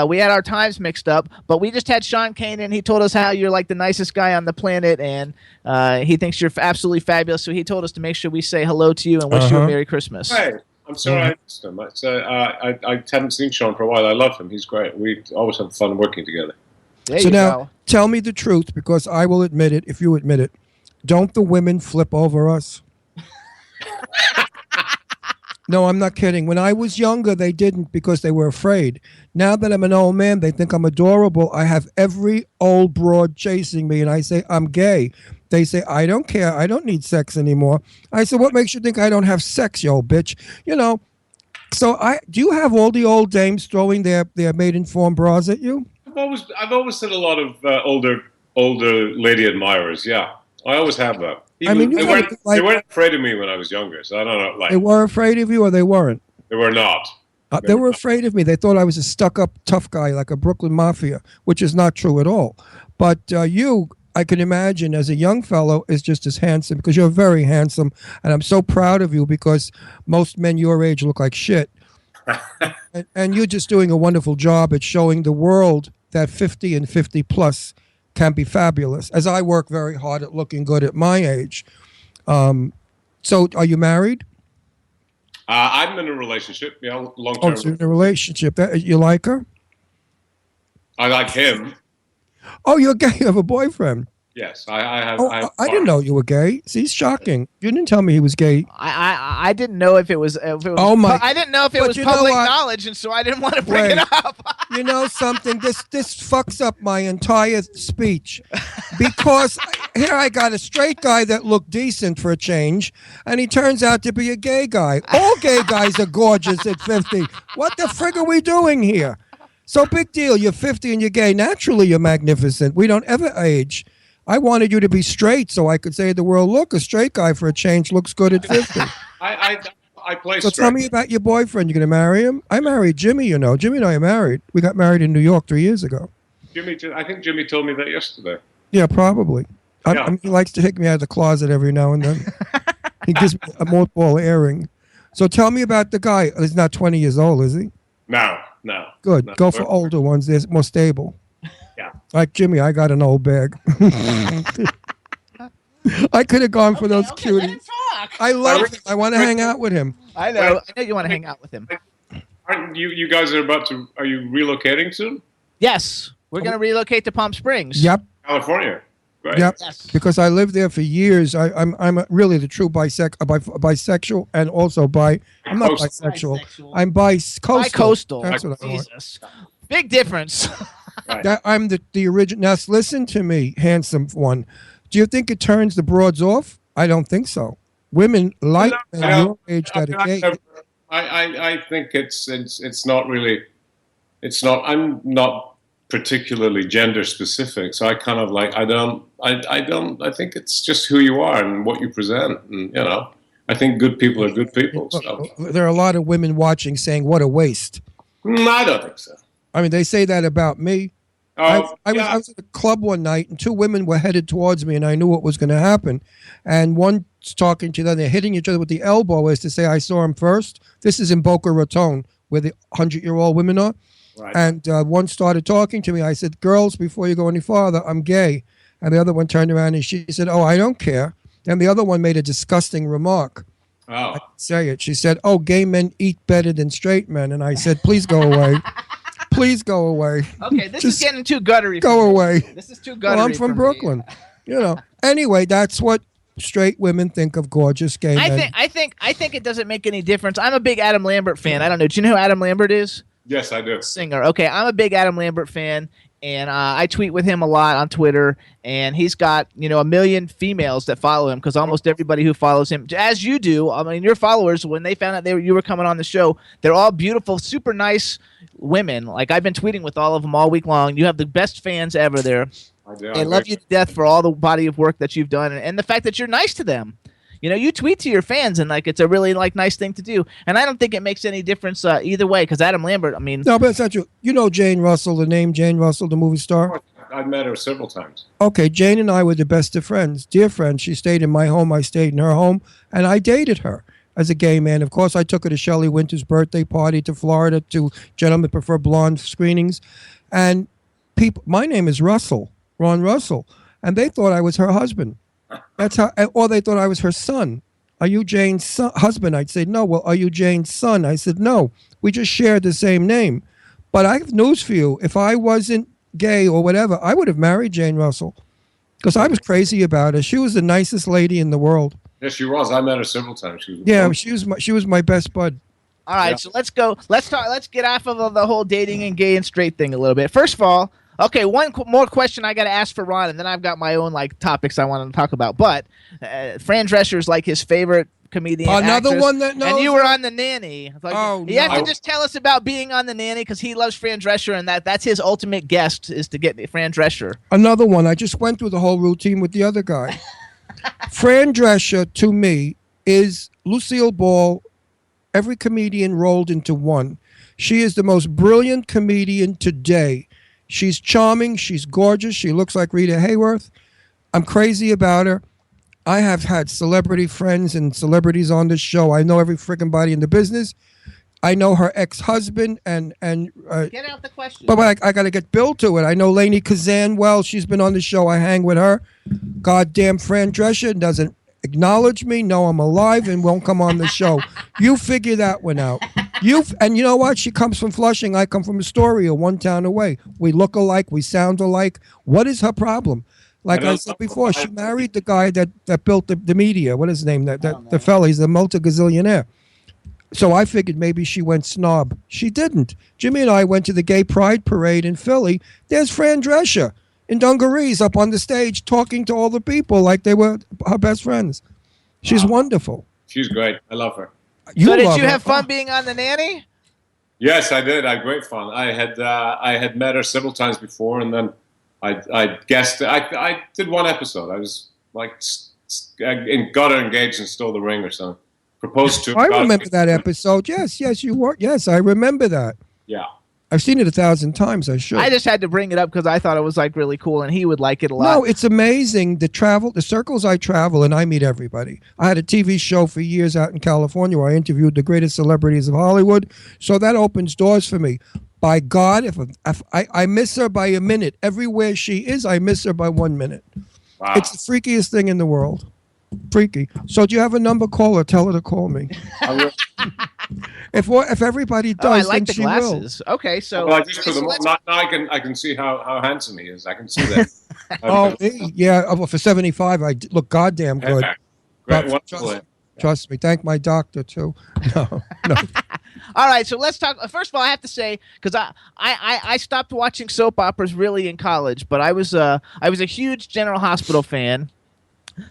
We had our times mixed up, but we just had Sean Kanan. He told us how you're like the nicest guy on the planet, and he thinks you're absolutely fabulous. So he told us to make sure we say hello to you and wish you a Merry Christmas. Hey, I'm sorry I missed him. I haven't seen Sean for a while. I love him. He's great. We always have fun working together. So now, tell me the truth, because I will admit it if you admit it. Don't the women flip over us? No, I'm not kidding. When I was younger, they didn't because they were afraid. Now that I'm an old man, they think I'm adorable. I have every old broad chasing me, and I say, I'm gay. They say, I don't care. I don't need sex anymore. I said, what makes you think I don't have sex, you old bitch? You know, so do you have all the old dames throwing their maiden-form bras at you? I've always had a lot of older lady admirers. Yeah, I always have that. Even, they weren't afraid of me when I was younger, so I don't know. Like, they were afraid of you, or they weren't? They were not. They were afraid of me. They thought I was a stuck-up tough guy, like a Brooklyn Mafia, which is not true at all. But you, I can imagine, as a young fellow, is just as handsome, because you're very handsome, and I'm so proud of you, because most men your age look like shit. and you're just doing a wonderful job at showing the world that 50 and 50 plus can be fabulous, as I work very hard at looking good at my age. So are you married? I'm in a relationship, long term. Oh, so you're in a relationship. You like her? I like him. Oh, you're gay. You have a boyfriend. Yes, I have. Oh, I didn't know you were gay. See, it's shocking. You didn't tell me he was gay. I didn't know if it was. Oh my! I didn't know if it was public knowledge, and so I didn't want to bring it up. You know something? This fucks up my entire speech, because here I got a straight guy that looked decent for a change, and he turns out to be a gay guy. All gay guys are gorgeous at 50. What the frig are we doing here? So big deal. You're 50 and you're gay. Naturally, you're magnificent. We don't ever age. I wanted you to be straight so I could say to the world, look, a straight guy for a change looks good at 50. I play So straight. tell me about your boyfriend. You're going to marry him? I married Jimmy, you know. Jimmy and I are married. We got married in New York 3 years ago. I think Jimmy told me that yesterday. Yeah, probably. I mean, he likes to take me out of the closet every now and then. He gives me a mothball airing. So tell me about the guy. He's not 20 years old, is he? No. Good. No. Go for older ones. They're more stable. Yeah. Like Jimmy, I got an old bag. I could have gone for those cuties. I love him. I want to hang out with him. I know you want to hang out with him. Aren't you guys are you relocating soon? Yes, we're going to relocate to Palm Springs. Yep. California. Right. Yep. Yes. Because I lived there for years. I'm really the true bisexual, and also I'm not bisexual. I'm Bi-coastal. That's what I want. Jesus. Big difference. That I'm the original. Now listen to me, handsome one. Do you think it turns the broads off? I don't think so. Women like men your age that are gay. I think it's not really. It's not. I'm not particularly gender specific, so I kind of like. I don't. I think it's just who you are and what you present, and I think good people are good people. So. There are a lot of women watching saying, "What a waste." I don't think so. I mean, they say that about me. I was at a club one night, and two women were headed towards me, and I knew what was going to happen. And one's talking to the other, they're hitting each other with the elbow as to say, I saw him first. This is in Boca Raton, where the 100-year-old women are. Right. And one started talking to me. I said, girls, before you go any farther, I'm gay. And the other one turned around, and she said, oh, I don't care. And the other one made a disgusting remark. Oh. I didn't say it. She said, oh, gay men eat better than straight men. And I said, please go away. Please go away. Okay, this is getting too guttery. Go away. This is too guttery. Well, I'm from Brooklyn. Anyway, that's what straight women think of gorgeous gay men. I think it doesn't make any difference. I'm a big Adam Lambert fan. I don't know. Do you know who Adam Lambert is? Yes, I do. Singer. Okay, I'm a big Adam Lambert fan, and I tweet with him a lot on Twitter. And he's got 1 million females that follow him, because almost everybody who follows him, as you do. I mean, your followers, when they found out you were coming on the show, they're all beautiful, super nice women. Like, I've been tweeting with all of them all week long. You have the best fans ever there. I do. They love you to death for all the body of work that you've done, and the fact that you're nice to them. You tweet to your fans, and it's a really nice thing to do. And I don't think it makes any difference either way, because Adam Lambert, I mean, no, but it's not true. You know Jane Russell, the name Jane Russell, the movie star. I've met her several times. Okay, Jane and I were the best of friends, dear friends. She stayed in my home, I stayed in her home, and I dated her as a gay man. Of course, I took her to Shelley Winter's birthday party, to Florida, to Gentlemen Prefer Blonde screenings, and my name is Russell, Ron Russell, and they thought I was her husband. That's how, or they thought I was her son. Are you Jane's husband? I'd say no. Well, are you Jane's son? I said no. We just shared the same name. But I have news for you. If I wasn't gay or whatever, I would have married Jane Russell, because I was crazy about her. She was the nicest lady in the world. Yeah, she was. I met her several times. She was Yeah, she was my best bud. All right, so let's go. Let's talk. Let's get off of the whole dating and gay and straight thing a little bit. First of all, okay, more question I got to ask for Ron, and then I've got my own like topics I want to talk about. But Fran Drescher is like his favorite comedian. Another actress, one that knows. And you were on The Nanny. Like, you have no. to just tell us about being on The Nanny because he loves Fran Drescher, and that's his ultimate guest is to get Fran Drescher. Another one. I just went through the whole routine with the other guy. Fran Drescher, to me, is Lucille Ball, every comedian rolled into one. She is the most brilliant comedian today. She's charming. She's gorgeous. She looks like Rita Hayworth. I'm crazy about her. I have had celebrity friends and celebrities on this show. I know every freaking body in the business. I know her ex-husband and Get out the question. But I got to get Bill to it. I know Lainey Kazan well. She's been on the show. I hang with her. Goddamn Fran Drescher doesn't acknowledge me, know I'm alive, and won't come on the show. You figure that one out. And you know what? She comes from Flushing. I come from Astoria, one town away. We look alike. We sound alike. What is her problem? Like I said before, she married the guy that built the media. What is his name? The fella. He's a multi-gazillionaire. So I figured maybe she went snob. She didn't. Jimmy and I went to the Gay Pride Parade in Philly. There's Fran Drescher in dungarees up on the stage talking to all the people like they were her best friends. She's wonderful. She's great. I love her. So did you have fun being on The Nanny? Yes, I did. I had great fun. I had met her several times before, and then I guessed. I did one episode. I was like, got her engaged and stole the ring or something. Proposed to her. I remember that episode. Yes, you were. Yes, I remember that. Yeah. I've seen it 1,000 times. I should. I just had to bring it up because I thought it was like really cool, and he would like it a lot. No, it's amazing. The circles I travel, and I meet everybody. I had a TV show for years out in California where I interviewed the greatest celebrities of Hollywood. So that opens doors for me. By God, if I miss her by a minute, everywhere she is, I miss her by 1 minute. Wow. It's the freakiest thing in the world. Freaky. So do you have a number? Call her. Tell her to call me. If everybody does, I like then the she glasses. will. Okay, so well, I just put them on. Now I can see how handsome he is. I can see that. Oh, me? Yeah. Well, for 75, I look goddamn good. Great, But trust me. Thank my doctor too. No. All right, so let's talk. First of all, I have to say because I stopped watching soap operas really in college, but I was a huge General Hospital fan.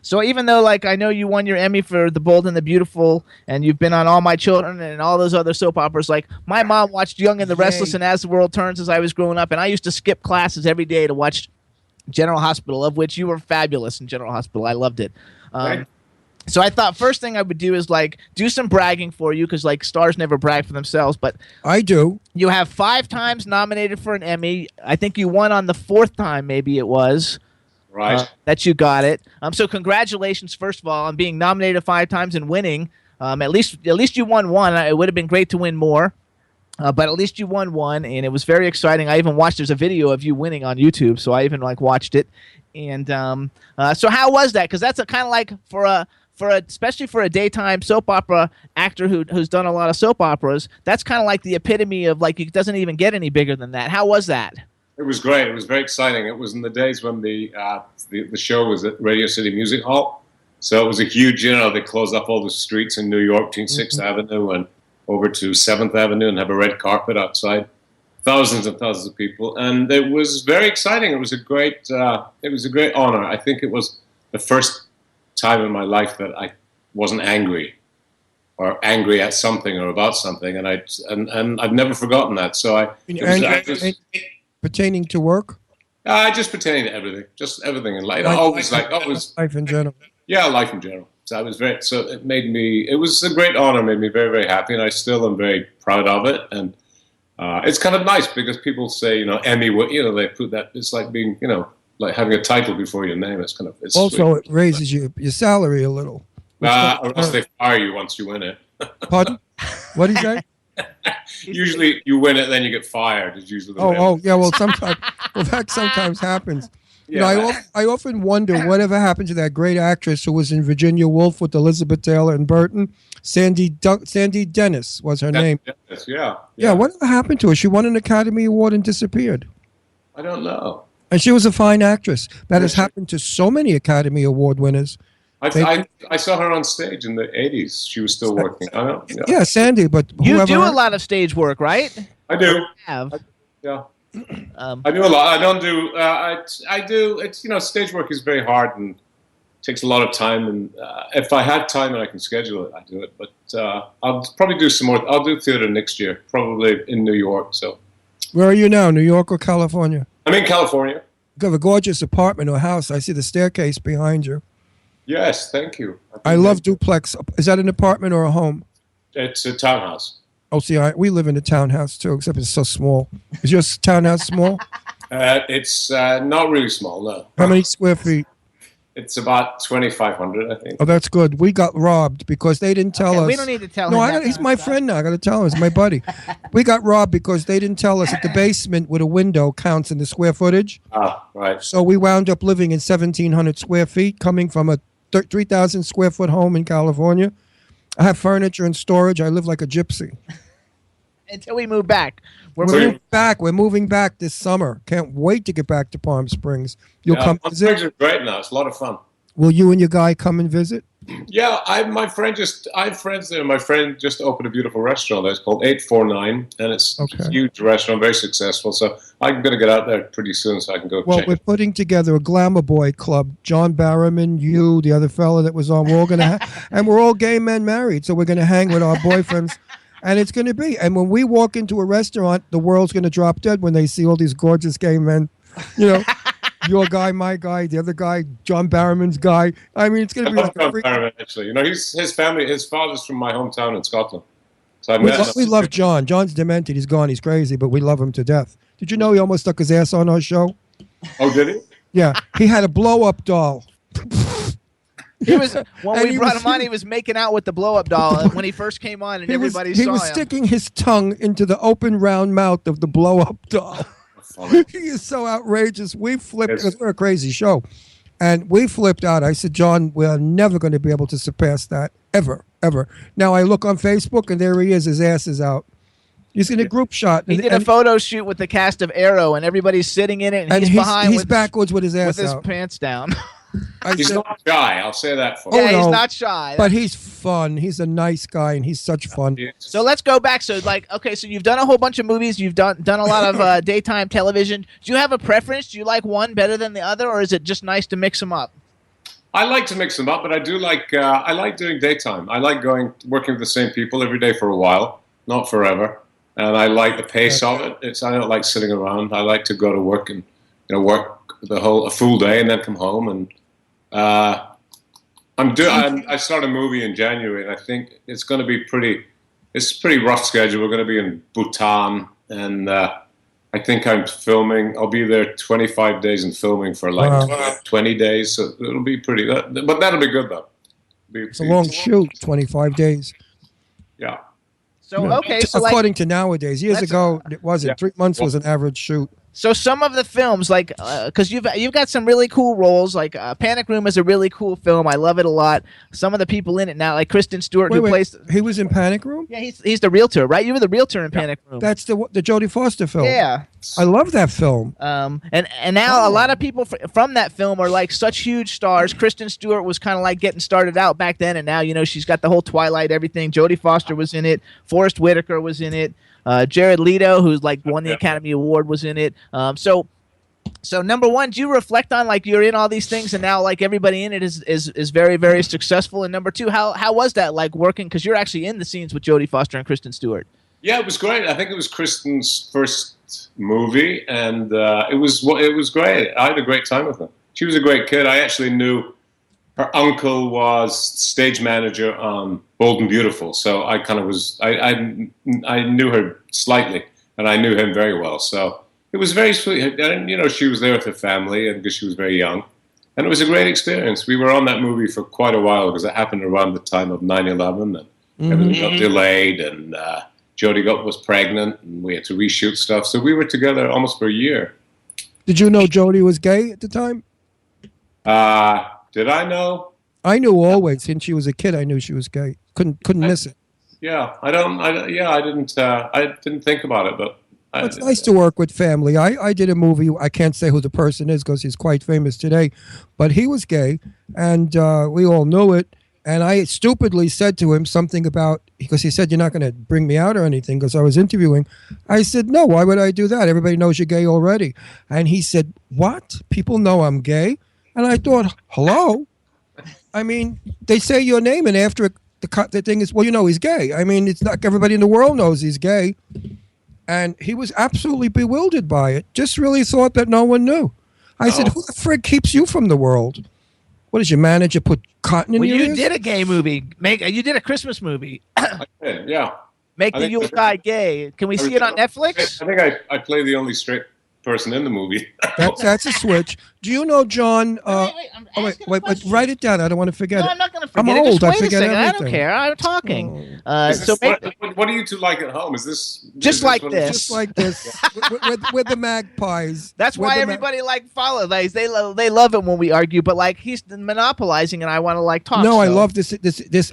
So even though, like, I know you won your Emmy for The Bold and the Beautiful, and you've been on All My Children and all those other soap operas, like, my mom watched Young and the Restless and As the World Turns as I was growing up, and I used to skip classes every day to watch General Hospital, of which you were fabulous in General Hospital. I loved it. So I thought first thing I would do is, like, do some bragging for you because, like, stars never brag for themselves, but I do. You have 5 times nominated for an Emmy. I think you won on the 4th time, maybe it was. Right. That you got it. So congratulations, first of all, on being nominated 5 times and winning. At least you won one. It would have been great to win more, but at least you won one, and it was very exciting. I even watched. There's a video of you winning on YouTube, so I even watched it. And so how was that? Because that's a kind of like especially for a daytime soap opera actor who's done a lot of soap operas. That's kind of like the epitome of like it doesn't even get any bigger than that. How was that? It was great. It was very exciting. It was in the days when the show was at Radio City Music Hall. So it was a huge, they closed up all the streets in New York between 6th Avenue and over to 7th Avenue and have a red carpet outside. Thousands and thousands of people. And it was very exciting. It was a great honor. I think it was the first time in my life that I wasn't angry or angry at something or about something. And I've never forgotten that. So pertaining to work? Just pertaining to everything, just everything in life. Life in general. Yeah, life in general. So it was a great honor, made me very, very happy, and I still am very proud of it. And it's kind of nice because people say, Emmy, they put that, it's like being, like having a title before your name. It's also, it raises your salary a little. Unless they fire you once you win it. Pardon? What did you say? Usually you win it, then you get fired. Is usually the way. Yeah. Well, that sometimes happens. Yeah. I often wonder whatever happened to that great actress who was in Virginia Woolf with Elizabeth Taylor and Burton. Sandy Dennis was her name. Dennis, yeah. Whatever happened to her? She won an Academy Award and disappeared. I don't know. And she was a fine actress. That has happened to so many Academy Award winners. I saw her on stage in the 80s. She was still working. I don't know. Yeah, Sandy, but you do a lot of stage work, right? I do. Yeah. I do a lot. I don't do. I do. It's stage work is very hard and takes a lot of time. And if I had time and I can schedule it, I do it. But I'll probably do some more. I'll do theater next year, probably in New York. So, where are you now? New York or California? I'm in California. You have a gorgeous apartment or house. I see the staircase behind you. Yes, thank you. I love duplex. Is that an apartment or a home? It's a townhouse. Oh, see, we live in a townhouse too, except it's so small. Is your townhouse small? It's not really small, no. How many square feet? It's about 2,500, I think. Oh, that's good. We got robbed because they didn't tell us. We don't need to tell him. No, he's my friend now. I got to tell him. He's my buddy. We got robbed because they didn't tell us that the basement with a window counts in the square footage. Ah, right. So we wound up living in 1,700 square feet, coming from a 3,000 square foot home in California. I have furniture and storage. I live like a gypsy. Until we move back. We're moving back. We're moving back this summer. Can't wait to get back to Palm Springs. You'll come visit. Palm Springs is great now. It's a lot of fun. Will you and your guy come and visit? Yeah, I have friends there. My friend just opened a beautiful restaurant. It's called 849, and it's a huge restaurant, very successful. So I'm going to get out there pretty soon so I can go check it. Well, we're putting together a Glamour Boy Club. John Barrowman, you, the other fella that was on. We're all going to and we're all gay men married, so we're going to hang with our boyfriends. And it's going to be. And when we walk into a restaurant, the world's going to drop dead when they see all these gorgeous gay men. Your guy, my guy, the other guy, John Barrowman's guy. I mean, it's going to be like a freak. Barrowman, actually. His family, his father's from my hometown in Scotland. So we love John. John's demented. He's gone. He's crazy, but we love him to death. Did you know he almost stuck his ass on our show? Oh, did he? Yeah. He had a blow-up doll. He was when we brought him on. He was making out with the blow-up doll when he first came on, and everybody saw him. He was sticking his tongue into the open round mouth of the blow-up doll. He is so outrageous. We flipped because we're a crazy show, and we flipped out. I said, John, we're never going to be able to surpass that ever. Now I look on Facebook, and there he is. His ass is out. He's in a group shot. He did a photo shoot with the cast of Arrow, and everybody's sitting in it, and he's behind. He's backwards with his ass with his out. pants down. He's not shy. I'll say that for him. Yeah, he's not shy. But he's fun. He's a nice guy, and he's such fun. So let's go back. So, so you've done a whole bunch of movies. You've done a lot of daytime television. Do you have a preference? Do you like one better than the other, or is it just nice to mix them up? I like to mix them up, but I do like I like doing daytime. I like working with the same people every day for a while, not forever. And I like the pace of it. I don't like sitting around. I like to go to work and work a full day and then come home. And I start a movie in January, and I think it's going to be it's a pretty rough schedule. We're going to be in Bhutan, and I think I'm filming. I'll be there 25 days and filming for 20 days. So it'll be pretty. But that'll be good though. It's a long shoot, 25 days. Yeah. So according to nowadays, years ago it wasn't. 3 months was an average shoot. So some of the films, because you've got some really cool roles, Panic Room is a really cool film. I love it a lot. Some of the people in it now, like Kristen Stewart, plays. He was in Panic Room. Yeah, he's the realtor, right? You were the realtor in Panic Room. That's the Jodie Foster film. Yeah, I love that film. And now a lot of people from that film are such huge stars. Kristen Stewart was kind of getting started out back then, and now she's got the whole Twilight everything. Jodie Foster was in it. Forrest Whitaker was in it. Jared Leto, who's won the Academy Award, was in it. So number one, do you reflect on you're in all these things and now everybody in it is very, very successful? And number two, how was that working? Because you're actually in the scenes with Jodie Foster and Kristen Stewart. Yeah, it was great. I think it was Kristen's first movie, and it was great. I had a great time with her. She was a great kid. I actually knew her uncle was stage manager on Bold and Beautiful, so I kind of was. I knew her slightly, and I knew him very well. So it was very sweet. And she was there with her family, and because she was very young, and it was a great experience. We were on that movie for quite a while because it happened around the time of 9/11, and everything got delayed, and Jodie was pregnant, and we had to reshoot stuff. So we were together almost for a year. Did you know Jodie was gay at the time? Did I know? I knew always. Since she was a kid, I knew she was gay. Couldn't miss it. Yeah, I didn't think about it, but It's nice to work with family. I did a movie. I can't say who the person is because he's quite famous today, but he was gay, and we all knew it. And I stupidly said to him something about, because he said, you're not going to bring me out or anything because I was interviewing. I said, no, why would I do that? Everybody knows you're gay already. And he said, what? People know I'm gay? And I thought, hello? I mean, they say your name, and after the thing is, well, you know he's gay. I mean, it's not everybody in the world knows he's gay. And he was absolutely bewildered by it. Just really thought that no one knew. I said, who the frig keeps you from the world? What does your manager put cotton in your ears? You did a gay movie. You did a Christmas movie. I did, yeah. Make the Yuletide gay. Can we see it on Netflix? I think I play the only straight person in the movie. That's a switch. Do you know John? Wait, write it down. I don't want to forget it. No, I'm not going to forget it. I'm old. Just wait I forget a second. everything. I don't care. I'm talking. What are you two like at home? Is this just like this? Just like this. With the magpies. That's why everybody follows. They love it when we argue. But he's monopolizing, and I want to talk. No, I love this.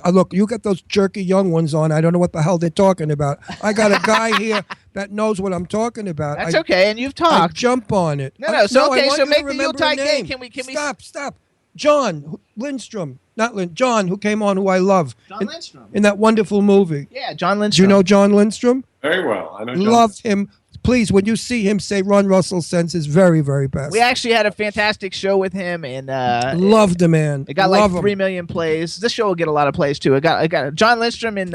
Look, you got those jerky young ones on. I don't know what the hell they're talking about. I got a guy here that knows what I'm talking about. That's okay, and you've talked. I jump on it. No. So make the Yuletide gay. Can we? Stop. John Lindstrom, John, who came on, who I love. John Lindstrom. In that wonderful movie. Yeah, John Lindstrom. Do you know John Lindstrom? Very well. I know John. Love him. Please, when you see him, say Ron Russell sends his very, very best. We actually had a fantastic show with him, and loved the man. It got 3 million plays. This show will get a lot of plays too. It got John Lindstrom and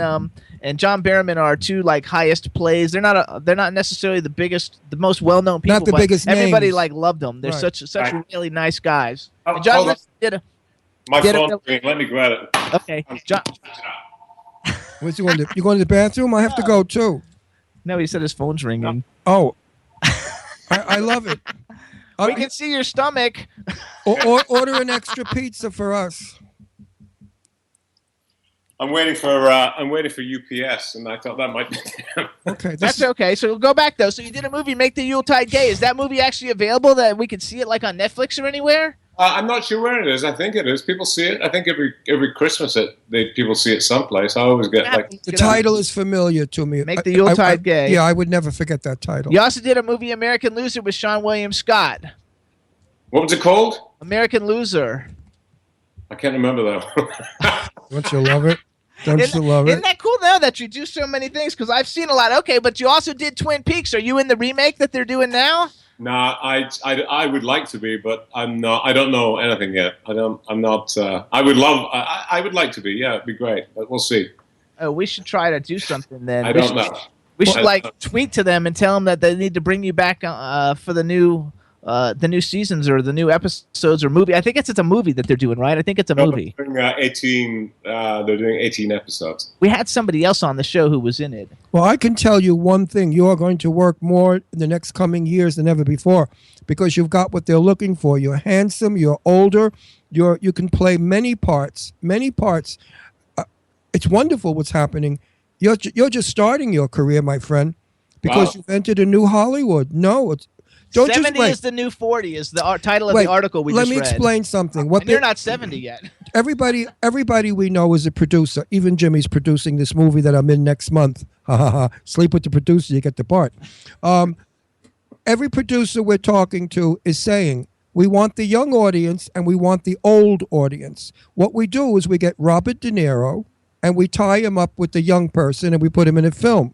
John Barrowman are two highest plays. They're not necessarily the biggest, the most well-known people. Not the biggest everybody names. Loved them. They're such really nice guys. Oh, John Lindstrom did my phone ring. Let me grab it. Okay, John. Where's you going to the bathroom? I have to go too. No, he said his phone's ringing. Oh, I love it. We can see your stomach. Order an extra pizza for us. I'm waiting for UPS, and I thought that might be. Okay, that's okay. So we'll go back though. So you did a movie, Make the Yuletide Gay. Is that movie actually available that we can see it on Netflix or anywhere? I'm not sure where it is. I think it is. People see it. I think every Christmas people see it someplace. I always get the title is familiar to me. Make the Yuletide Gay. Yeah, I would never forget that title. You also did a movie, American Loser, with Sean William Scott. What was it called? American Loser. I can't remember that. Don't you love it? Don't you love it? Isn't that cool now that you do so many things? Because I've seen a lot. Okay, but you also did Twin Peaks. Are you in the remake that they're doing now? No, I would like to be, but I'm not. I don't know anything yet. I'm not. I would like to be. Yeah, it'd be great. But we'll see. Oh, we should try to do something then. I don't know. We should tweet to them and tell them that they need to bring you back for the new seasons or the new episodes or movie. I think it's a movie that they're doing, right? I think it's a movie. They're doing 18 episodes. We had somebody else on the show who was in it. Well, I can tell you one thing. You are going to work more in the next coming years than ever before because you've got what they're looking for. You're handsome. You're older. You can play many parts. It's wonderful what's happening. You're just starting your career, my friend, because you've entered a new Hollywood. No, it's 70 is the new 40 is the title of the article we just read. Let me explain something. And you're not 70 yet. Everybody we know is a producer. Even Jimmy's producing this movie that I'm in next month. Sleep with the producer, you get the part. Every producer we're talking to is saying, we want the young audience and we want the old audience. What we do is we get Robert De Niro and we tie him up with the young person and we put him in a film.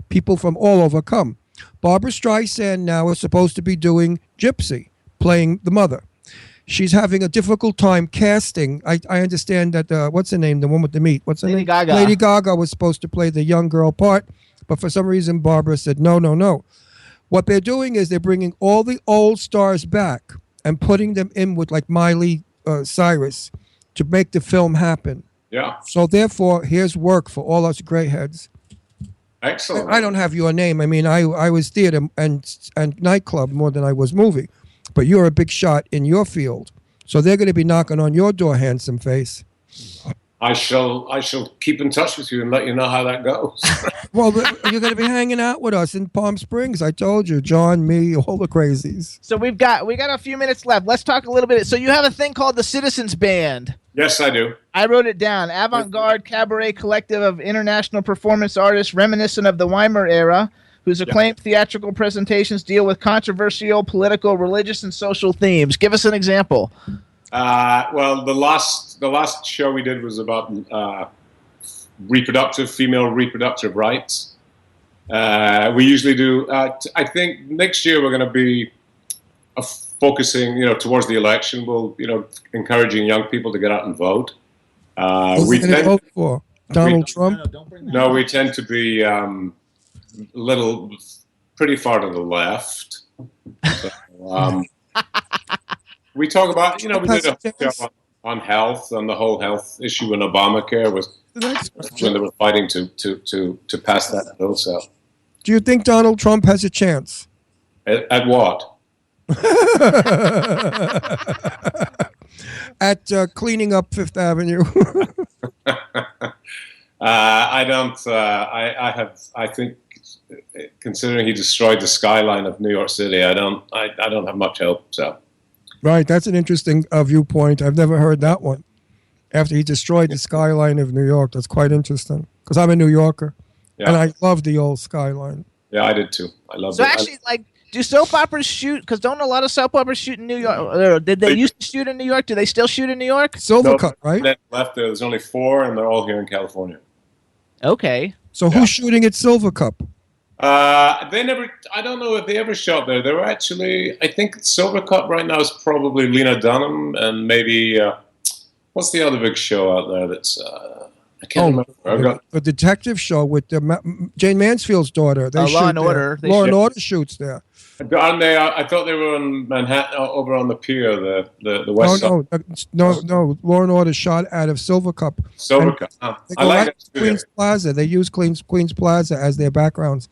People from all over come. Barbara Streisand now is supposed to be doing Gypsy, playing the mother. She's having a difficult time casting. I understand that, what's her name, the one with the meat? What's her name? Gaga. Lady Gaga was supposed to play the young girl part, but for some reason Barbara said, no. What they're doing is they're bringing all the old stars back and putting them in with Miley Cyrus to make the film happen. Yeah. So therefore, here's work for all us gray heads. Excellent. I don't have your name. I mean, I was theater and nightclub more than I was movie. But you're a big shot in your field. So they're going to be knocking on your door, handsome face. I shall keep in touch with you and let you know how that goes. Well, you're going to be hanging out with us in Palm Springs. I told you, John, me, all the crazies. So we got a few minutes left. Let's talk a little bit. So you have a thing called the Citizens Band. Yes, I do. I wrote it down. Avant-garde cabaret collective of international performance artists reminiscent of the Weimar era, whose acclaimed theatrical presentations deal with controversial, political, religious, and social themes. Give us an example. Well, the last show we did was about female reproductive rights. We usually do. I think next year we're going to be focusing, towards the election. We'll, encouraging young people to get out and vote. Who's going to vote for Donald Trump? No, we tend to be pretty far to the left. So, we talk about, we did a show on health, on the whole health issue in Obamacare was when they were fighting to pass that bill. So, do you think Donald Trump has a chance? At what? At cleaning up Fifth Avenue. I don't. I think, considering he destroyed the skyline of New York City, I don't have much hope. So. Right, that's an interesting viewpoint. I've never heard that one. After he destroyed the skyline of New York, that's quite interesting. Because I'm a New Yorker, and I love the old skyline. Yeah, I did too. I love. So actually, do soap operas shoot? Because don't a lot of soap operas shoot in New York? Did they used to shoot in New York? Do they still shoot in New York? Silvercut, right? That left there's only 4, and they're all here in California. Okay. So who's shooting at Silvercup? They never. I don't know if they ever shot there. They were actually. I think Silvercut right now is probably Lena Dunham and maybe. What's the other big show out there? That's. I can't remember. The detective show with Jane Mansfield's daughter. They shoot Law and Order. Law and Order shoots there. Aren't they? I thought they were in Manhattan, over on the pier, the west side. No. Law and Order shot out of Silvercup. Silvercup. I like that. Queens Plaza. They use Queens Plaza as their backgrounds,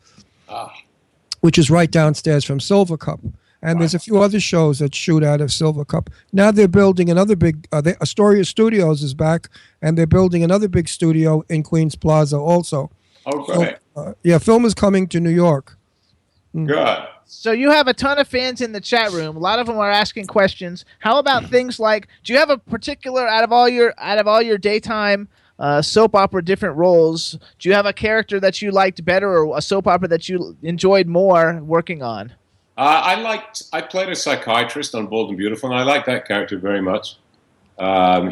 which is right downstairs from Silvercup. And there's a few other shows that shoot out of Silvercup. Now they're building another big. Astoria Studios is back, and they're building another big studio in Queens Plaza also. Oh, great. So, film is coming to New York. Good. So you have a ton of fans in the chat room. A lot of them are asking questions. How about things like? Do you have a particular out of all your daytime soap opera different roles? Do you have a character that you liked better, or a soap opera that you enjoyed more working on? I played a psychiatrist on Bold and Beautiful, and I liked that character very much.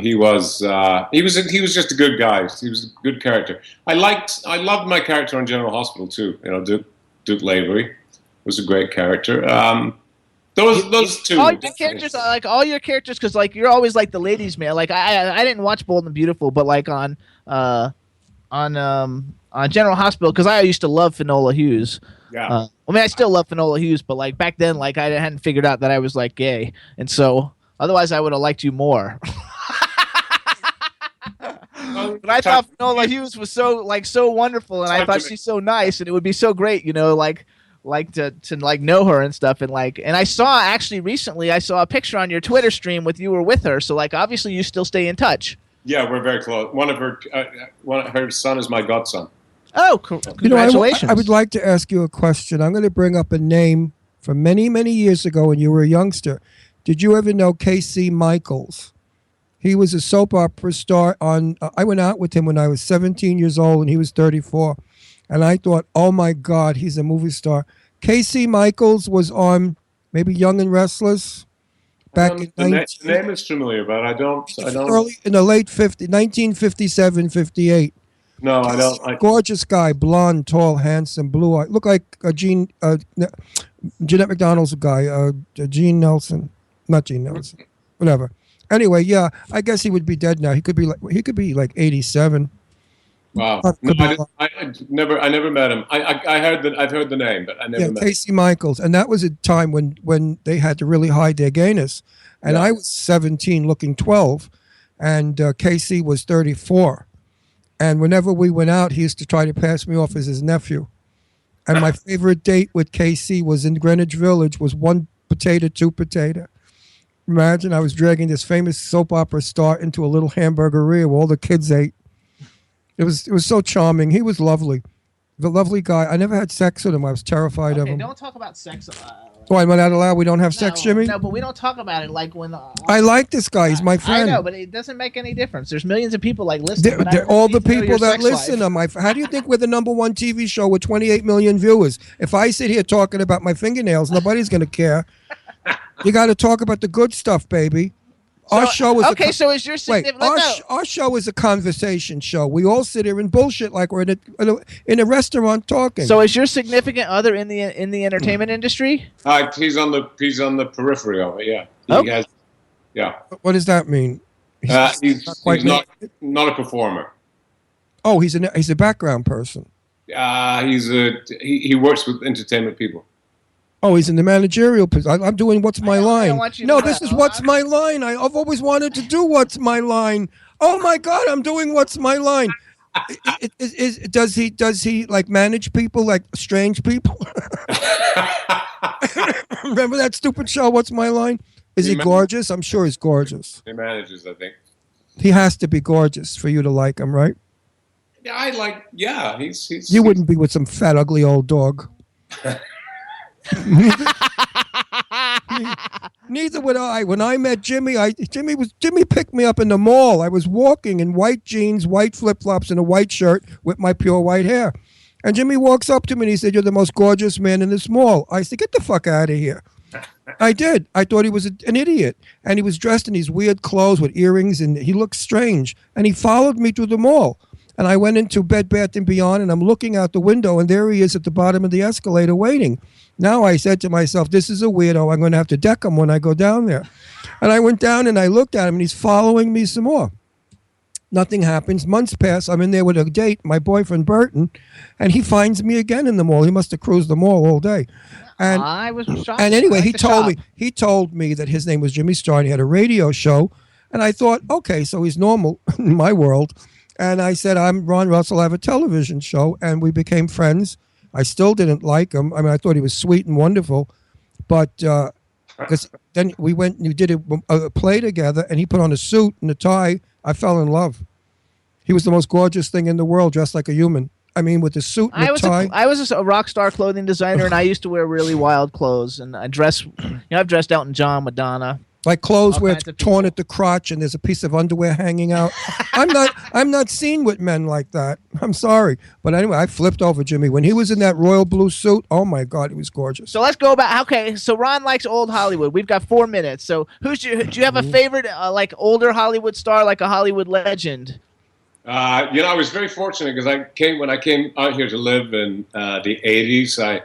He was just a good guy. He was a good character. I loved my character on General Hospital too. Duke Lavery was a great character. Those two. All your characters, all your characters, because you're always the ladies' man. I didn't watch Bold and Beautiful, but on General Hospital, because I used to love Finola Hughes. Yeah. I still love Finola Hughes, but back then, I hadn't figured out that I was gay, and so otherwise I would have liked you more. But I thought Finola Hughes was so wonderful, and I thought she's so nice, and it would be so great, to know her and stuff, and I saw actually recently I saw a picture on your Twitter stream you were with her, so obviously you still stay in touch. Yeah, we're very close. One of her son is my godson. Oh, congratulations! I would like to ask you a question. I'm going to bring up a name from many, many years ago when you were a youngster. Did you ever know K.C. Michaels? He was a soap opera star on. I went out with him when I was 17 years old, and he was 34. And I thought, oh my God, he's a movie star. K.C. Michaels was on maybe Young and Restless back in the name is familiar, but I don't. Early in the late 50s, 1957, 58. No, I don't. Gorgeous guy, blonde, tall, handsome, blue eye. Look like Jeanette McDonald's guy, Gene Nelson. Not Gene Nelson. Whatever. Anyway, yeah, I guess he would be dead now. He could be like 87. Wow. No, I never met him. I've heard the name, but I never met him. K.C. Michaels. And that was a time when they had to really hide their gayness. And I was 17 looking 12, and K.C. was 34. And whenever we went out, he used to try to pass me off as his nephew. And my favorite date with KC was in Greenwich Village, was 1 potato, 2 potato. Imagine I was dragging this famous soap opera star into a little hamburgeria where all the kids ate. It was so charming. He was lovely. The lovely guy. I never had sex with him. I was terrified of him. Don't talk about sex. Why am I not allowed? We don't have sex, Jimmy? No, but we don't talk about it like when. I like this guy. He's my friend. I know, but it doesn't make any difference. There's millions of people like listening. All the people that listen are my. How do you think we're the #1 TV show with 28 million viewers? If I sit here talking about my fingernails, nobody's going to care. You got to talk about the good stuff, baby. Our show is okay. So is your our show is a conversation show. We all sit here and bullshit like we're in a restaurant talking. So is your significant other in the entertainment industry? He's on the periphery of it. Yeah. He has. Yeah. What does that mean? He's not a performer. Oh, he's a background person. He works with entertainment people. Oh, he's in the managerial position. I'm doing What's My Line. No, this is What's My Line. I've always wanted to do What's My Line. Oh my God, I'm doing What's My Line. Does he like manage people like strange people? Remember that stupid show, What's My Line? Is he gorgeous? I'm sure he's gorgeous. He manages, I think. He has to be gorgeous for you to like him, right? Yeah, he's. You wouldn't be with some fat, ugly old dog. Neither would I. When I met Jimmy, Jimmy picked me up in the mall. I was walking in white jeans, white flip-flops, and a white shirt with my pure white hair. And Jimmy walks up to me and he said, "You're the most gorgeous man in this mall." I said, "Get the fuck out of here." I did. I thought he was an idiot. And he was dressed in these weird clothes with earrings, and he looked strange. And he followed me through the mall. And I went into Bed Bath & Beyond, and I'm looking out the window, and there he is at the bottom of the escalator waiting. Now I said to myself, this is a weirdo. I'm going to have to deck him when I go down there. And I went down, and I looked at him, and he's following me some more. Nothing happens. Months pass. I'm in there with a date, my boyfriend Burton, and he finds me again in the mall. He must have cruised the mall all day. And I was shocked. And anyway, he told me that his name was Jimmy Starr, and he had a radio show. And I thought, okay, so he's normal in my world. And I said, I'm Ron Russell, I have a television show. And we became friends. I still didn't like him. I mean, I thought he was sweet and wonderful. But because then we went and we did a play together, and he put on a suit and a tie. I fell in love. He was the most gorgeous thing in the world, dressed like a human. I mean, with the suit and the tie. I was a rock star clothing designer, and I used to wear really wild clothes. And I dress, I've dressed Elton John, Madonna. Like clothes where it's torn at the crotch and there's a piece of underwear hanging out. I'm not seen with men like that. I'm sorry. But anyway, I flipped over Jimmy. When he was in that royal blue suit, oh my God, he was gorgeous. So let's go back. Okay, so Ron likes old Hollywood. We've got 4 minutes. So do you have a favorite like older Hollywood star, like a Hollywood legend? I was very fortunate because when I came out here to live in the 80s,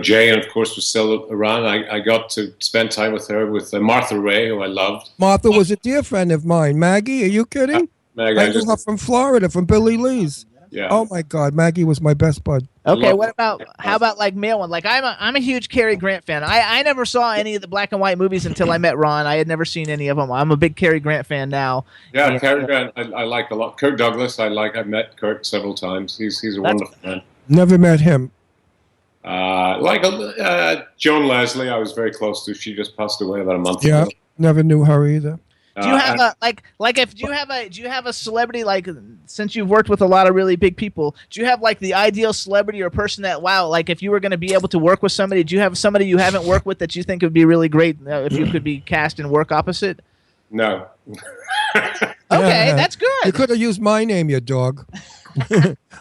Jane, of course, was still around. I got to spend time with her, with Martha Ray, who I loved. Martha was a dear friend of mine. Maggie, are you kidding? Maggie, I knew her from Florida, from Billy Lee's. Yeah. Oh my God, Maggie was my best bud. Okay, how about like male one? Like I'm a huge Cary Grant fan. I never saw any of the black and white movies until I met Ron. I had never seen any of them. I'm a big Cary Grant fan now. Yeah, Cary Grant I like a lot. Kirk Douglas, I've met Kirk several times. He's a wonderful man. Never met him. Joan Leslie, I was very close to. She just passed away about a month ago. Yeah, never knew her either. Do you have do you have a celebrity, like, since you've worked with a lot of really big people, do you have like the ideal celebrity or person that, wow, like if you were going to be able to work with somebody, do you have somebody you haven't worked with that you think would be really great if you could be cast and work opposite? No. Okay, that's good. You could have used my name, you dog.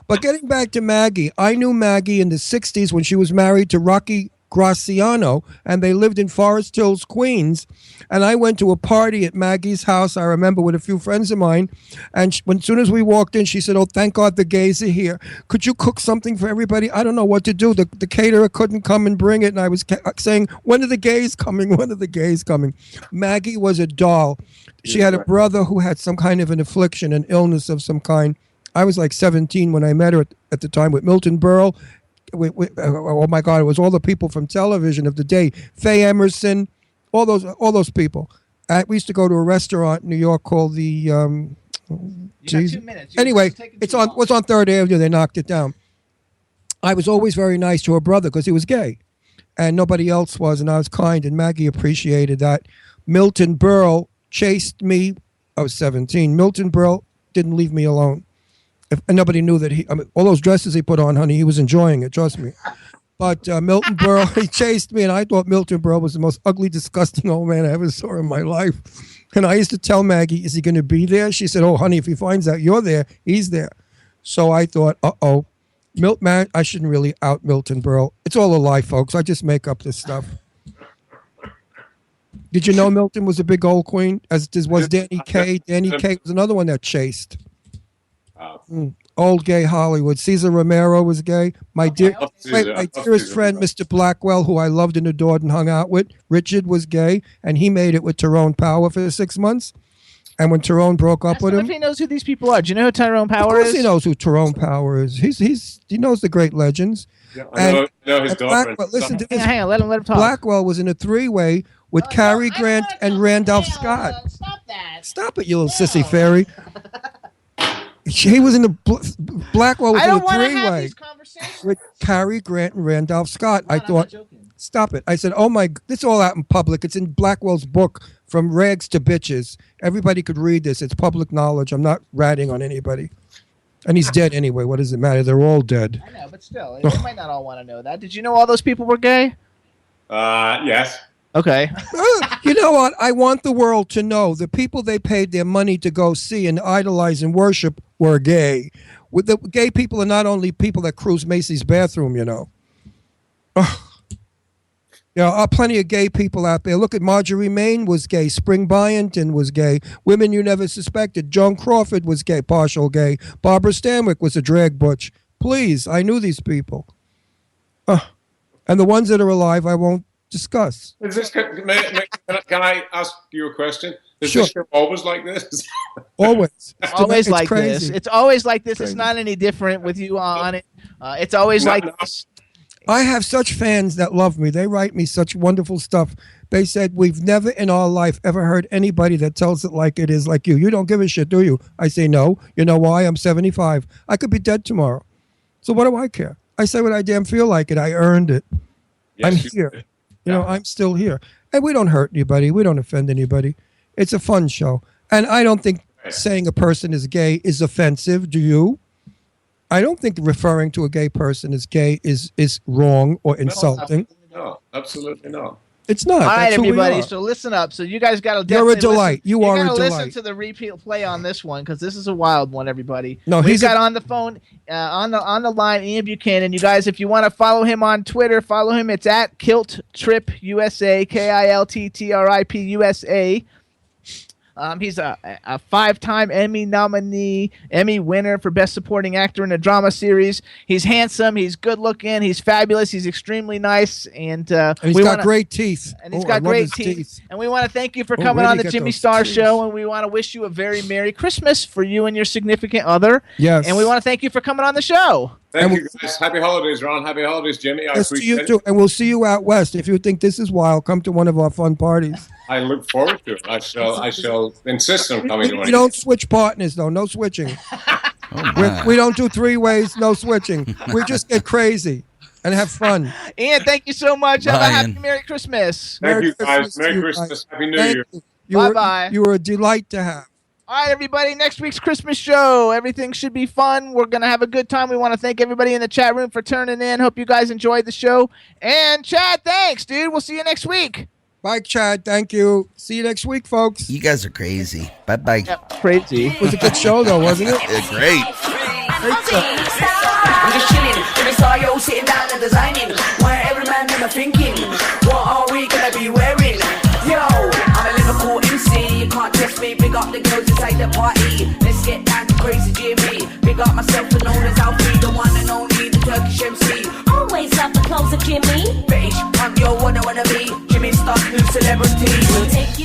But getting back to Maggie, I knew Maggie in the 60s when she was married to Rocky Graciano, and they lived in Forest Hills, Queens. And I went to a party at Maggie's house, I remember, with a few friends of mine. And as soon as we walked in, she said, "Oh, thank God the gays are here. Could you cook something for everybody?" I don't know what to do. The caterer couldn't come and bring it. And I was saying, "When are the gays coming? When are the gays coming?" Maggie was a doll. She had a brother who had some kind of an affliction, an illness of some kind. I was like 17 when I met her at the time with Milton Berle. Oh my God! It was all the people from television of the day. Faye Emerson, all those people. We used to go to a restaurant in New York called the. You got 2 minutes. Anyway, was on 3rd Avenue. They knocked it down. I was always very nice to her brother because he was gay, and nobody else was, and I was kind, and Maggie appreciated that. Milton Berle chased me. I was 17. Milton Berle didn't leave me alone. And nobody knew that all those dresses he put on, honey, he was enjoying it. Trust me. But Milton Berle, he chased me, and I thought Milton Berle was the most ugly, disgusting old man I ever saw in my life. And I used to tell Maggie, is he going to be there? She said, oh, honey, if he finds out you're there, he's there. So I thought, uh-oh. Man, I shouldn't really out Milton Berle. It's all a lie, folks. I just make up this stuff. Did you know Milton was a big old queen, as was Danny Kaye? Danny Kaye was another one that chased. Old gay Hollywood. Cesar Romero was gay. My dearest friend, Mr. Blackwell, who I loved and adored and hung out with, Richard was gay, and he made it with Tyrone Power for 6 months. And when Tyrone broke up with him, if he knows who these people are. Do you know who Tyrone Power is? Of course he knows who Tyrone Power is. He knows the great legends. Yeah, I know his daughter. Listen to this. Hang on, let him talk. Blackwell was in a three-way with Cary Grant and Randolph Scott. Stop that. Stop it, you little sissy fairy. He was in the Blackwell was in a three-way with Cary Grant and Randolph Scott. I thought, stop it. I said, oh my, this is all out in public. It's in Blackwell's book, From Rags to Bitches. Everybody could read this. It's public knowledge. I'm not ratting on anybody. And he's dead anyway. What does it matter? They're all dead. I know, but still, they might not all want to know that. Did you know all those people were gay? Yes. Okay. You know what? I want the world to know the people they paid their money to go see and idolize and worship were gay. With the gay people are not only people that cruise Macy's bathroom, you know. There are plenty of gay people out there. Look at Marjorie Main was gay. Spring Byington was gay. Women you never suspected. Joan Crawford was gay, partial gay. Barbara Stanwyck was a drag butch. Please, I knew these people. And the ones that are alive, I won't discuss. Is this, can I ask you a question? Is Sure. this show always like this? Always. It's always like crazy. this. It's always like this. It's not any different with you on it. It's always like this. I have such fans that love me. They write me such wonderful stuff. They said, we've never in our life ever heard anybody that tells it like it is like you. You don't give a shit, do you? I say, no. You know why? I'm 75. I could be dead tomorrow. So what do I care? I say what I damn feel like it. I earned it. Yes, I'm here. You know, I'm still here. And we don't hurt anybody. We don't offend anybody. It's a fun show. And I don't think saying a person is gay is offensive. Do you? I don't think referring to a gay person as gay is wrong or insulting. No, absolutely not. It's not. All right, That's who we everybody. are. So listen up. So you guys got to. You're a delight. You are a gotta delight. listen to the repeat play on this one because this is a wild one, everybody. No, we he's got on the phone, on the line, Ian Buchanan. You guys, if you want to follow him on Twitter, follow him. It's at Kilt Trip USA, KILTTRIP USA. He's a 5-time Emmy nominee, Emmy winner for Best Supporting Actor in a Drama Series. He's handsome, he's good looking, he's fabulous, he's extremely nice, and he's got great teeth. And he's got great teeth. And we want to thank you for coming on the Jimmy Star Show, and we want to wish you a very Merry Christmas for you and your significant other. Yes. And we want to thank you for coming on the show. Thank you, guys. Happy holidays, Ron. Happy holidays, Jimmy. I Yes, to appreciate you it. too. And we'll see you out west. If you think this is wild, come to one of our fun parties. I look forward to it. I shall insist on coming to We don't switch partners, though. No switching. We don't do 3 ways. No switching. We just get crazy and have fun. Ian, thank you so much. Have a Bye, happy Ian. Merry Christmas. Thank you, guys. to Merry you Christmas. guys. Happy New Thank Year. you. Bye-bye. You were a delight to have. All right, everybody, next week's Christmas show. Everything should be fun. We're going to have a good time. We want to thank everybody in the chat room for turning in. Hope you guys enjoyed the show. And Chad, thanks, dude. We'll see you next week. Bye, Chad. Thank you. See you next week, folks. You guys are crazy. Bye-bye. Crazy. It was a good show, though, wasn't it? It's great. I'm just chilling, Jimmy Star, yo, sitting down and designing. Where every man never thinking, what are we gonna be wearing? Yo, I'm a Liverpool MC, you can't test me. Big up the girls inside the party. Let's get down to crazy Jimmy. Big up myself and known as Alfie, the one and only, the Turkish MC. Always love the clothes of Jimmy. Bitch, I'm your one I wanna be. Jimmy Star, new celebrity. We'll take